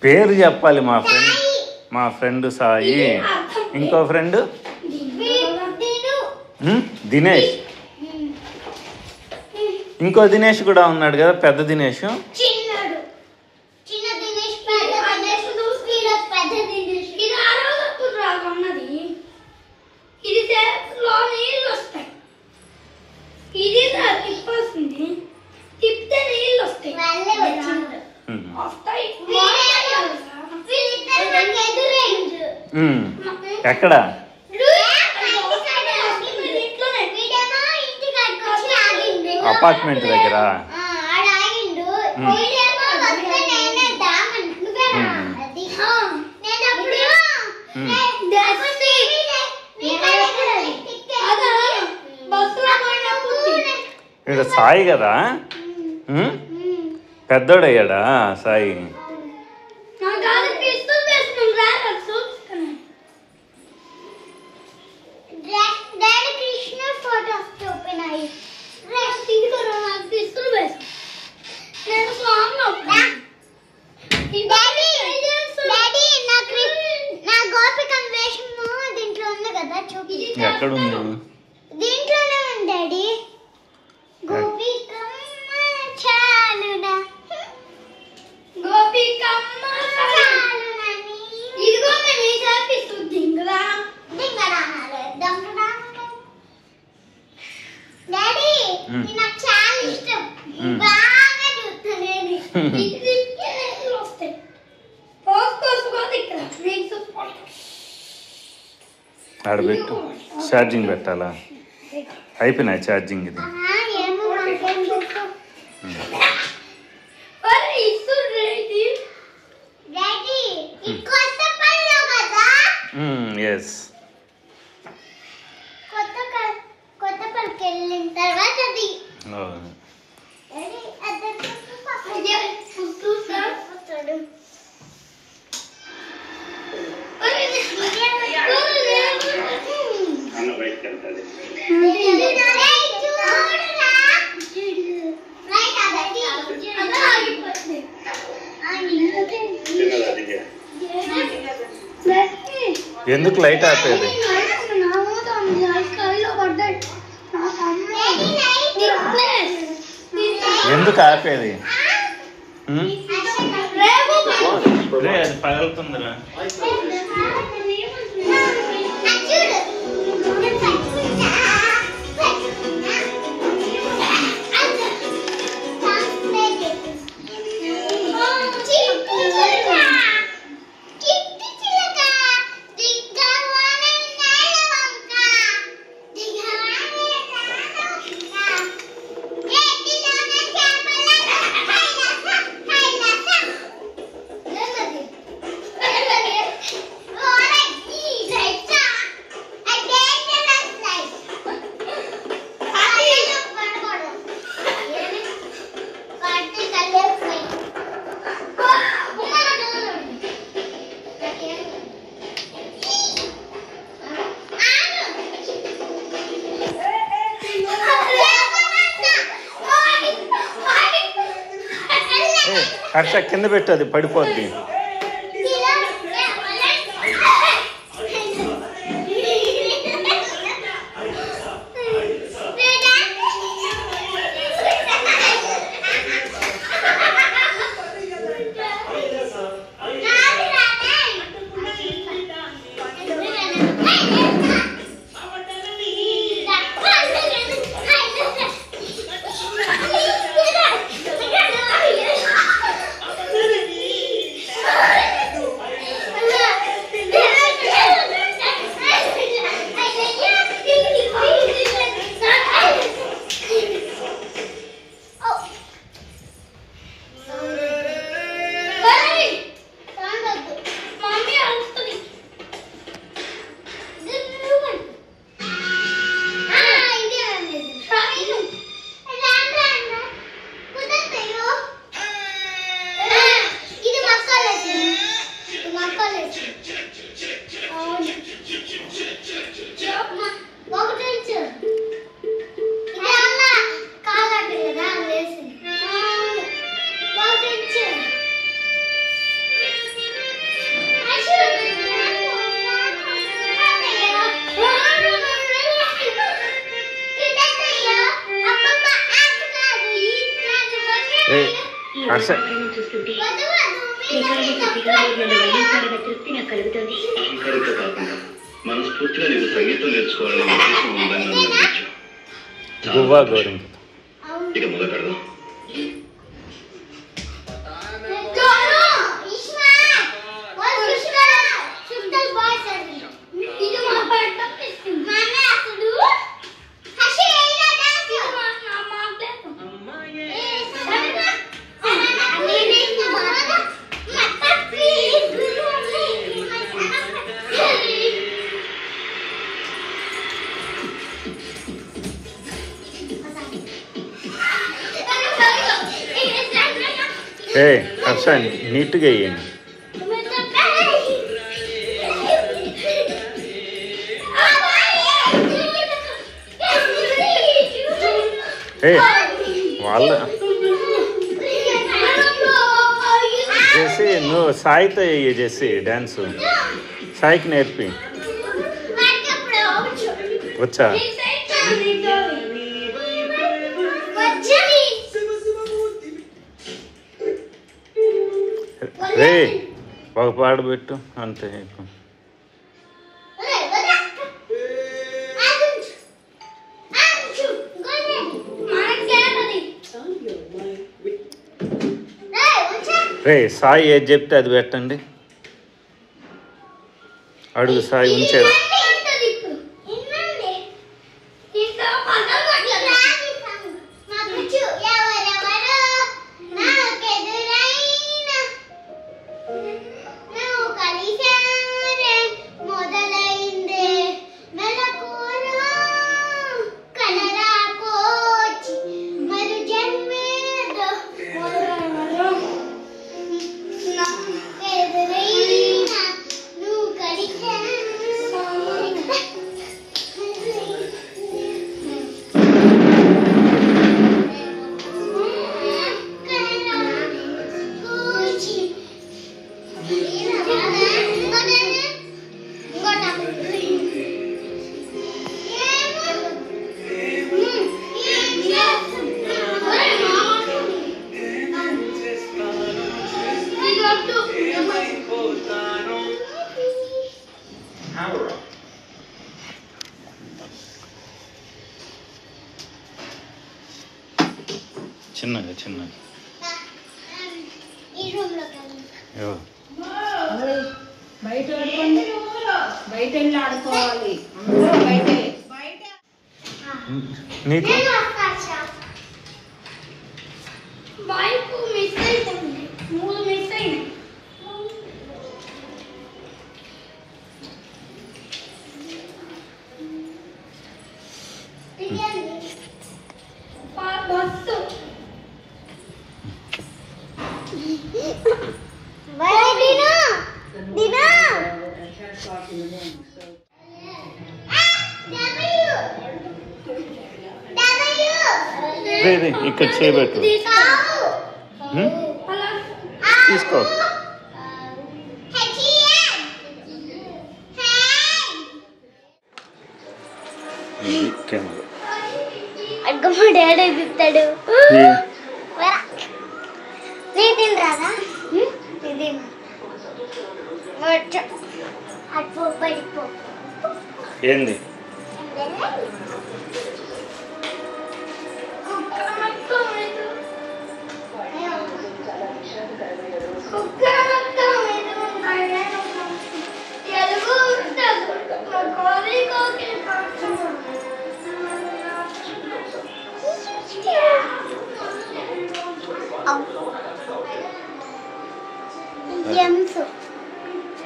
పేరు చెప్పాలి. మా ఫ్రెండ్ సాయి, ఇంకో ఫ్రెండ్ దినేష్, ఇంకో దినేష్ కూడా ఉన్నాడు కదా, పెద్ద దినేష్. ఎక్కడ? అపార్ట్మెంట్ దగ్గర. ఇక్కడ సాయి కదా, పెద్దోడయ్యాడా సాయి? నాకు చాలా ఇష్టం. బాగా చూస్తాను నేను. ఆడబెట్టు. ఛార్జింగ్ పెట్టాలా? అయిపోయినా ఛార్జింగ్ ఇది. ఏమో నాకేం తెలుసు. డాడీ ఈ కొత్త పనిలో కదా ఎస్. కొత్త పనికి వెళ్ళిన తర్వాత అది అవును. డాడీ అదే ఎందుకు లైట్ ఆపేది? ఎందుకు ఆపేది? అది పగలుతుందిరా. హర్ష కింద పెట్టు, అది పడిపోద్ది. హర్ష మనస్ఫూర్తిగా నీకు సంగీతం నేర్చుకోవాలని ఉద్దేశం ఉందని నన్ను నమ్మించు. గువ్వా గోరింగ్. ఇక మొదలు పెడదాం. హర్ష నీట్గా వేయండి. వాళ్ళ జెస్సీ నువ్వు సాయితో వేయ. జెస్సీ డ్యాన్స్ సాయికి నేర్పి. వచ్చా? రే ఒక పాట పెట్టు అంతే. రే సాయి ఏది చెప్తే అది పెట్టండి. అడుగు సాయి ఉంచేది. చిన్నగా ఎవరు బయట ఆడుకోండి, బయట వెళ్ళి ఆడుకోవాలి. అందరూ బయటే. నీకు బైక్ మిస్ అయిపోయింది, 3 మిస్ అయినాయి. బస్సు ఇక్కడ చేయబెట్టు. తీసుకో. అగ్గమ్మ డాడీ తిప్తాడు. నేను రాదా అటు పడిపో. ఏంది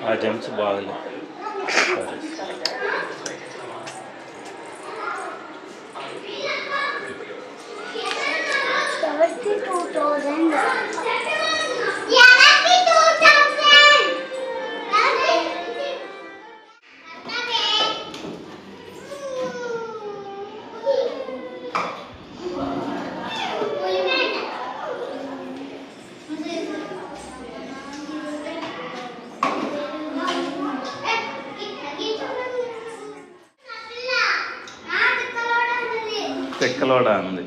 ఆ జమ్స్ బాగలేదు. తెక్కలోడ ఉంది.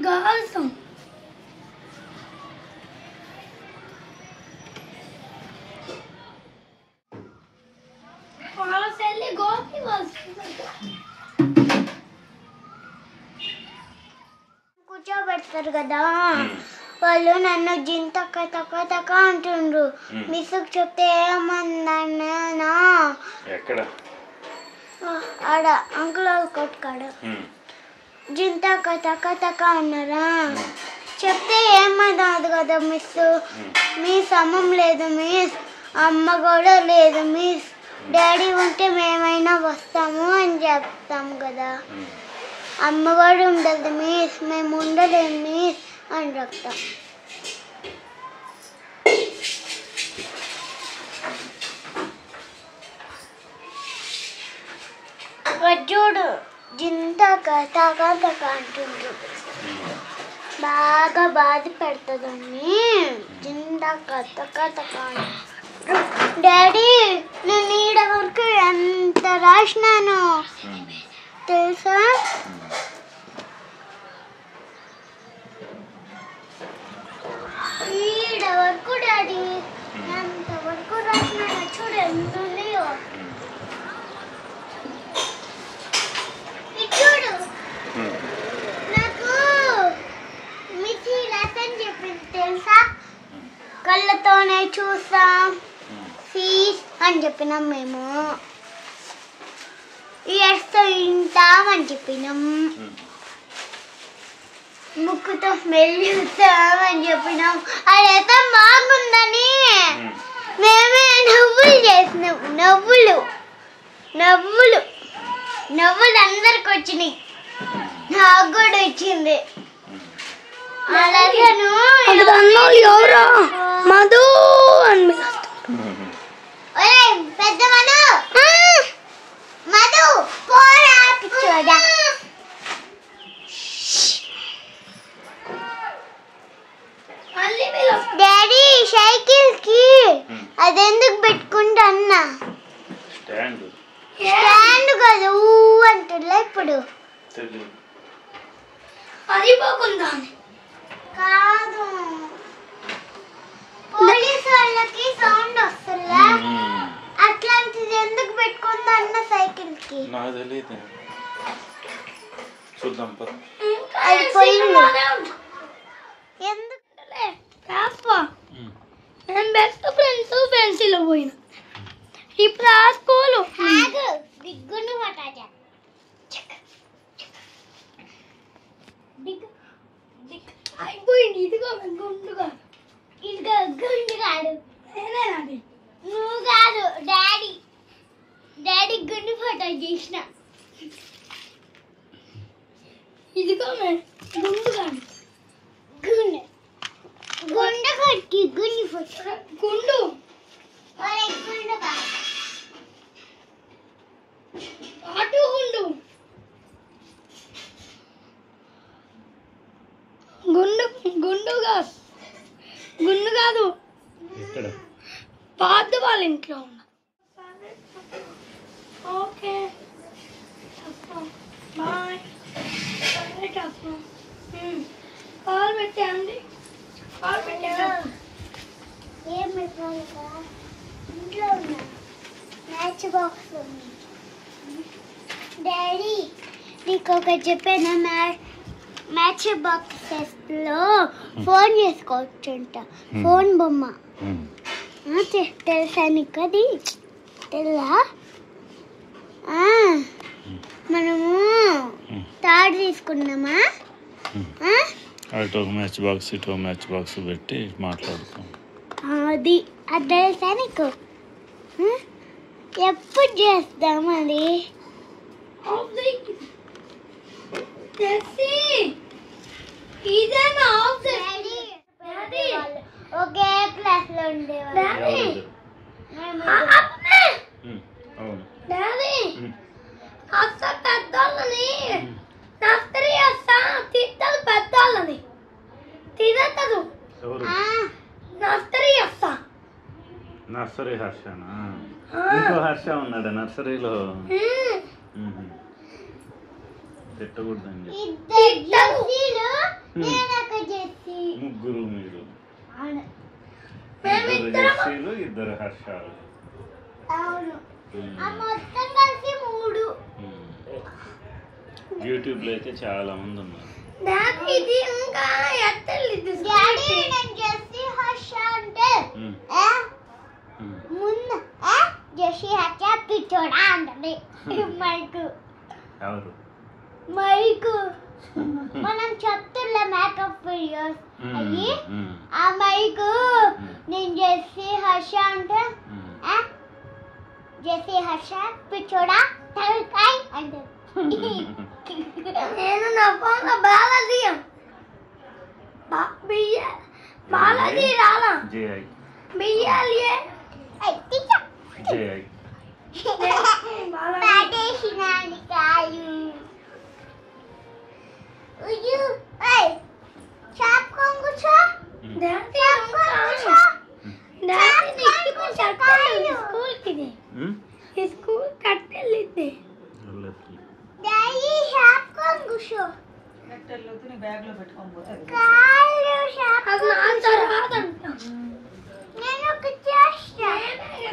గాల్సం వాళ్ళ గోపి కూర్చోబెడతారు కదా వాళ్ళు నన్ను జిన్ తక్క తక్క తక్క అంటుండ్రు. మిస్సుకు చెప్తే ఏమన్నా ఎక్కడ ఆడ అంకుల్ కొట్టుకాడ జిన్ తక్క తక్క తక్క అన్నారా. చెప్తే ఏమన్నది కదా మిస్, మీ సమం లేదు మిస్, అమ్మ కూడా లేదు మిస్, డాడీ ఉంటే మేమైనా వస్తాము అని చెప్తాం కదా. అమ్మగారు ఉండదు మిస్, మేము ఉండలేము మిస్ అని చెప్తాం. చూడు జింతక తగా తగ అంటుండ్రు, బాగా బాధ పెడుతుందని జింతక తగ తగ. డాడీ నేను ఈడ వరకు ఎంత రాసినాను తెలుసా? ఈడ వరకు డాడీ ఎంత వరకు రాసినాను చూడు, ఎంత ఉన్నాయో. చూడు నాకు మిస్ ఈ లెసన్ చెప్పింది తెలుసా? కళ్ళతోనే చూస్తాం సీస్ అని చెప్పినాం మేము, ఇయర్స్తో వింటాం అని చెప్పినాం, ముక్కుతో స్మెల్ చూస్తాం అని చెప్పినాం. అదైతే బాగుందని మేమే నవ్వులు చేసినాం. నవ్వులు నవ్వులు నవ్వులు అందరికి వచ్చినాయి, నాకు కూడా వచ్చింది. అలాగే ఎవరో మధు అని పెద్ద మధు మధు పోరా పిచ్చోడా. డాడీ సైకిల్ కి అదెందుకు పెట్టుకుంటా అన్నా? స్టాండ్ కదా ఊ అంటున్నా ఇప్పుడు. అది పోకుందా కాదు, పోలీసు వాళ్ళకి సౌండ్ వస్తుందా, అట్లాంటిది ఎందుకు పెట్టుకుందా అన్న సైకిల్ కి? నాకు తెలియదు, చూద్దాం పద. అది పోయింది ఎందుకు? నేను బెస్ట్ ఫ్రెండ్స్ పెన్సిల్ పోయినా, ఇప్పుడు ఆ స్కూలు దిగ్గుండు పటాజ అయిపోయింది. ఇదిగో గుండుగా, ఇదిగో గుండు కాడు, నేనేనాది నువ్వు కాదు డాడీ. డాడీ గుండు ఫోటో చేసిన. ఇదిగో గుండుగా, గుండు గుండు కొట్టి గుండు ఫోటో గుండు గుండు కాదు అటు గుండు, గుండు గుండుగా గుండు కాదు, ఎక్కడ? పాత వాళ్ళ ఇంట్లో ఉన్నా. Okay bye. కాల్ పెట్టండి, కాల్ పెట్టండి. ఏం పెట్టాలిగా? ఇంట్లో ఉన్నా, మ్యాచ్ బాక్స్ ఉంది. డాడీ నీకు ఒకటి చెప్పాను, మ్యాచ్ బాక్సెస్ లో ఫోన్ చేసుకోవచ్చుంట, ఫోన్ బొమ్మ. తెలుసా నీకు అది? తెలుసా? మనము థర్డ్ తీసుకున్నామా, అటు ఒక మ్యాచ్ బాక్స్ ఇటు ఒక మ్యాచ్ బాక్స్ పెట్టి మాట్లాడుతాం. అది అది తెలుసా నీకు? ఎప్పుడు చేస్తాం అది? ఒకే క్లాస్ లో ఉండేవాళ్ళు. అస్స పెద్దోళ్ళని నర్సరీ అస్స తిట్టదు, పెద్దోళ్ళని తినదు. నర్సరీ అస్స నర్సరీ హర్షనా? ఇంకో హర్ష ఉన్నాడు నర్సరీలో, తిట్టకూడదని ముగ్గురు మీరు, ఇద్దరు జెస్సీలు ఇద్దరు హర్షాలు. అవును, మొత్తం కలిసి 3. యూట్యూబ్ లో అయితే చాలా మంది ఉన్నారు. ఇది ఇంకా డాడీ నేను జెస్సీ హర్ష అంటే ముందు జెస్సీ హర్ష పిచ్చోడా అంటది. ఎవరు? మైకు మనం చెప్తున్నా మేకప్ వీడియోస్ అయ్యి, ఆ మైకు నేను జెస్సీ హర్ష అంటే జెస్సీ హర్ష పిచ్చోడా తలకాయ్ అంటది. నేను నా ఫోన్ లో బాలాజీ బాలాజీ రాలా జేఐ బియ్యాలి జేఐ పాటేసినాడు కాలు చాపుకొని కూర్చో స్కూల్ కట్టెళ్ళింది డాడీ చాపుకొని కూర్చో బ్యాగ్ లో పెట్టుకొని పోతుంది. కాలు నేను ఒక చేస్తా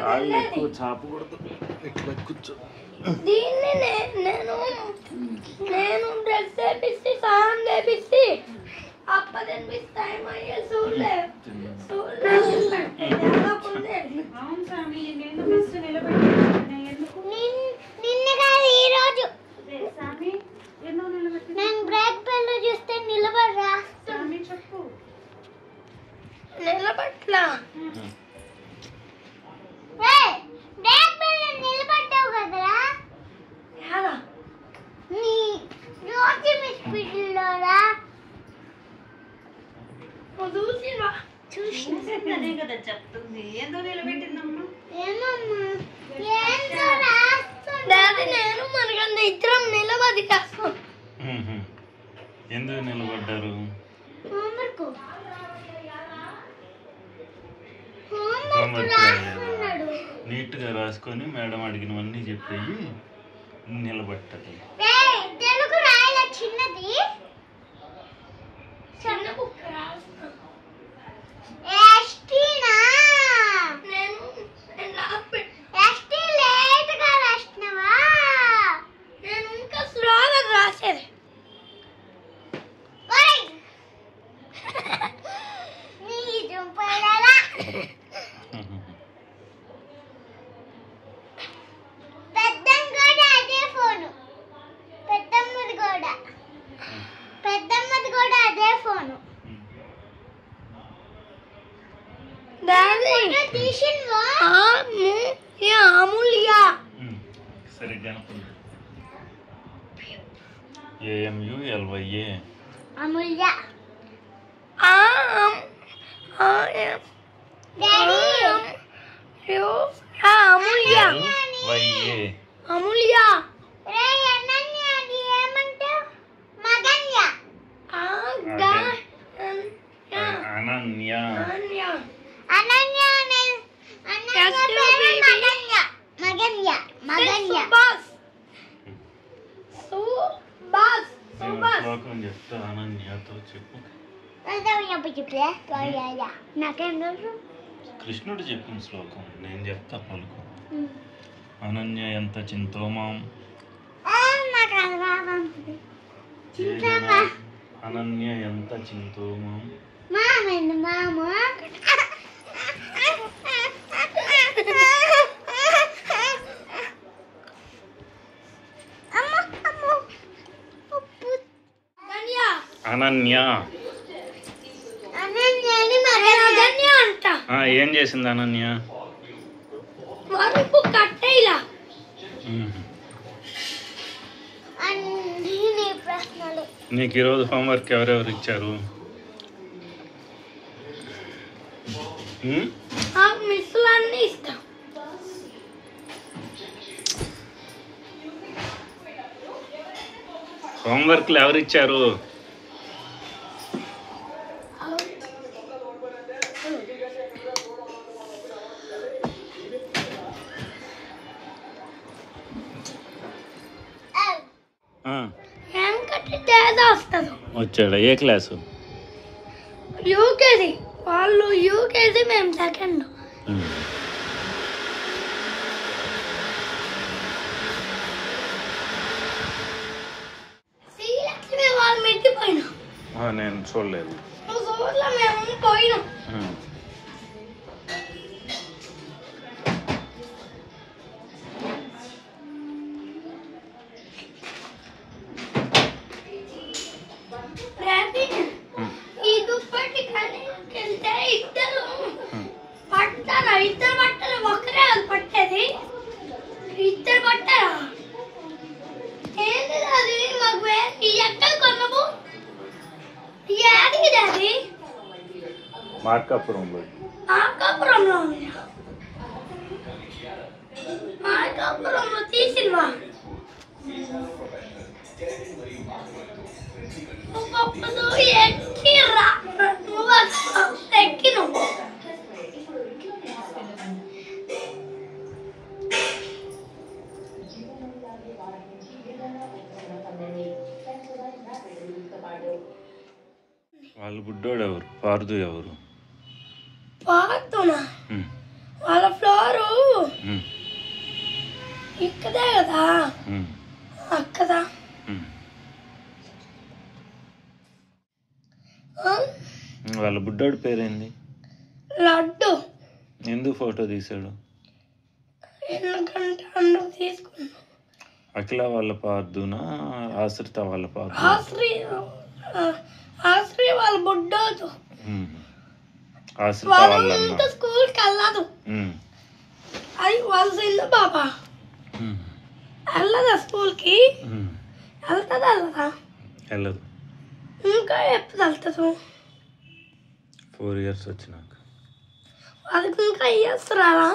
కాళ్ళు ఎక్కువ చాపకూడదు, ఇట్లా కూర్చో. దీన్ని నేను డ్రెస్ వేపిస్తే స్నానం చేపిస్తే అప్ప తినిపిస్తే టైం అయ్యే చూడలే అవును స్వామి, నేను బస్సు నిలబెట్టి ఎందుకు నిన్న కాదు ఈ రోజు స్వామి ఎందుకు నిలబెట్టి నేను బ్రేక్ పెన్ను చూస్తే నిలబడరా స్వామి చెప్పు. నిలబట్లా బ్రేక్ పెన్ను నిలబడ్డావు కదరా ఎలా నీ రోజు మీ స్పీడ్లోరా చూసిరా చూసిందనే కదా చెప్తుంది. ఎందుకు నిలబెట్టిందమ్మా? ఏమమ్మా ఏంటో రాస్తున్నా డాడీ నేను మనకంత ఇద్దరం నిలబడి కాస్తాం ఎందుకు నిలబడ్డారు? హోంవర్క్ హోంవర్క్ రాస్తున్నాడు నీట్గా రాసుకొని మేడం అడిగినవన్నీ చెప్పేయి నిలబట్టది. తెలుగు రాయల చిన్నది చిన్న బుక్ రాస్తాం ఎస్టీనా నేను ఎస్టీ లేట్గా రాసినవా నేను ఇంకా స్లోగా రాసేది ఒరేయ్ నీ దుంపలలా పెద్దమ్మ కూడా అదే ఫోను పెద్దమ్మది కూడా అదే ఫోను డాడీ తీసినవా అమూల్య సరిగ్గా AMULYA అమూల్య అమూల్య LYA అమూల్య రే అన్నన్య అది ఏమంటావు మగన్య అనన్య అనన్య పేరు మగన్య మగన్య మగన్య నేను శ్లోకం చెప్తా, అనన్యతో చెప్పు. నాకేం తెలుసు కృష్ణుడు చెప్పిన శ్లోకం నేను చెప్తా పలుకు. అనన్య ఎంత చింతో మాం నాకు అది రాదంటుంది అనన్య ఎంత చింతో మాం మామండి మామ అనన్య అనన్యని మగన్య అంట ఏం చేసింది అనన్య? వరుపు కట్టేలా అన్ని నీ ప్రశ్నలు నీకు ఈరోజు హోంవర్క్ ఎవరెవరు ఇచ్చారు? మిస్సులన్నీ ఇస్తాం హోంవర్క్లు ఎవరు ఇచ్చారు? వెంకటి తేజ వస్తుంది వచ్చాడా? ఏ క్లాసు? యూకేజీ వాళ్ళు యూకేజీ మేము సెకండ్ శ్రీలక్ష్మి వాళ్ళు మెట్టిపోయినాం నేను చూడలేదు. ఊర్లో మేము పోయినాం ఈ దుప్పటి కలిగితే ఇద్దరు పట్టారా? ఇద్దరు బట్టలు ఒకరే పట్టేది ఇద్దరు పట్టారా? ఏంటి మార్కాపురంలో. మార్కాపురంలో ఉంది. మార్కాపురంలో తీసిల్వా నువ్వు ఎక్కిరా నువ్వు ఎక్కిను వాళ్ళ బుడ్డోడు ఎవరు? పార్దు ఎవరు? పాతునా వాళ్ళ ఫ్లోరు ఇక్కడే కదా అక్కదా. వాళ్ళ బుడ్డోడు పేరేంది? లడ్డు. ఎందుకు ఫోటో తీసాడు? ఎందుకంటే అందుకు తీసుకున్నా. అఖిల వాళ్ళ పార్దునా ఆశ్రిత వాళ్ళ పార్దు? ఆశ్రీ వాళ్ళ బుడ్డోదు. ఆశ్రిత వాళ్ళ స్కూల్కి వెళ్ళదు. అది వాళ్ళ చిన్న బాబా వెళ్ళదా స్కూల్కి? వెళ్తుందా వెళ్ళదా? వెళ్ళదు. ఇంకా ఎప్పుడు వెళ్తారు? 4 years వచ్చినాక. వాళ్ళకి ఇంకా ఇయర్స్ రాలా?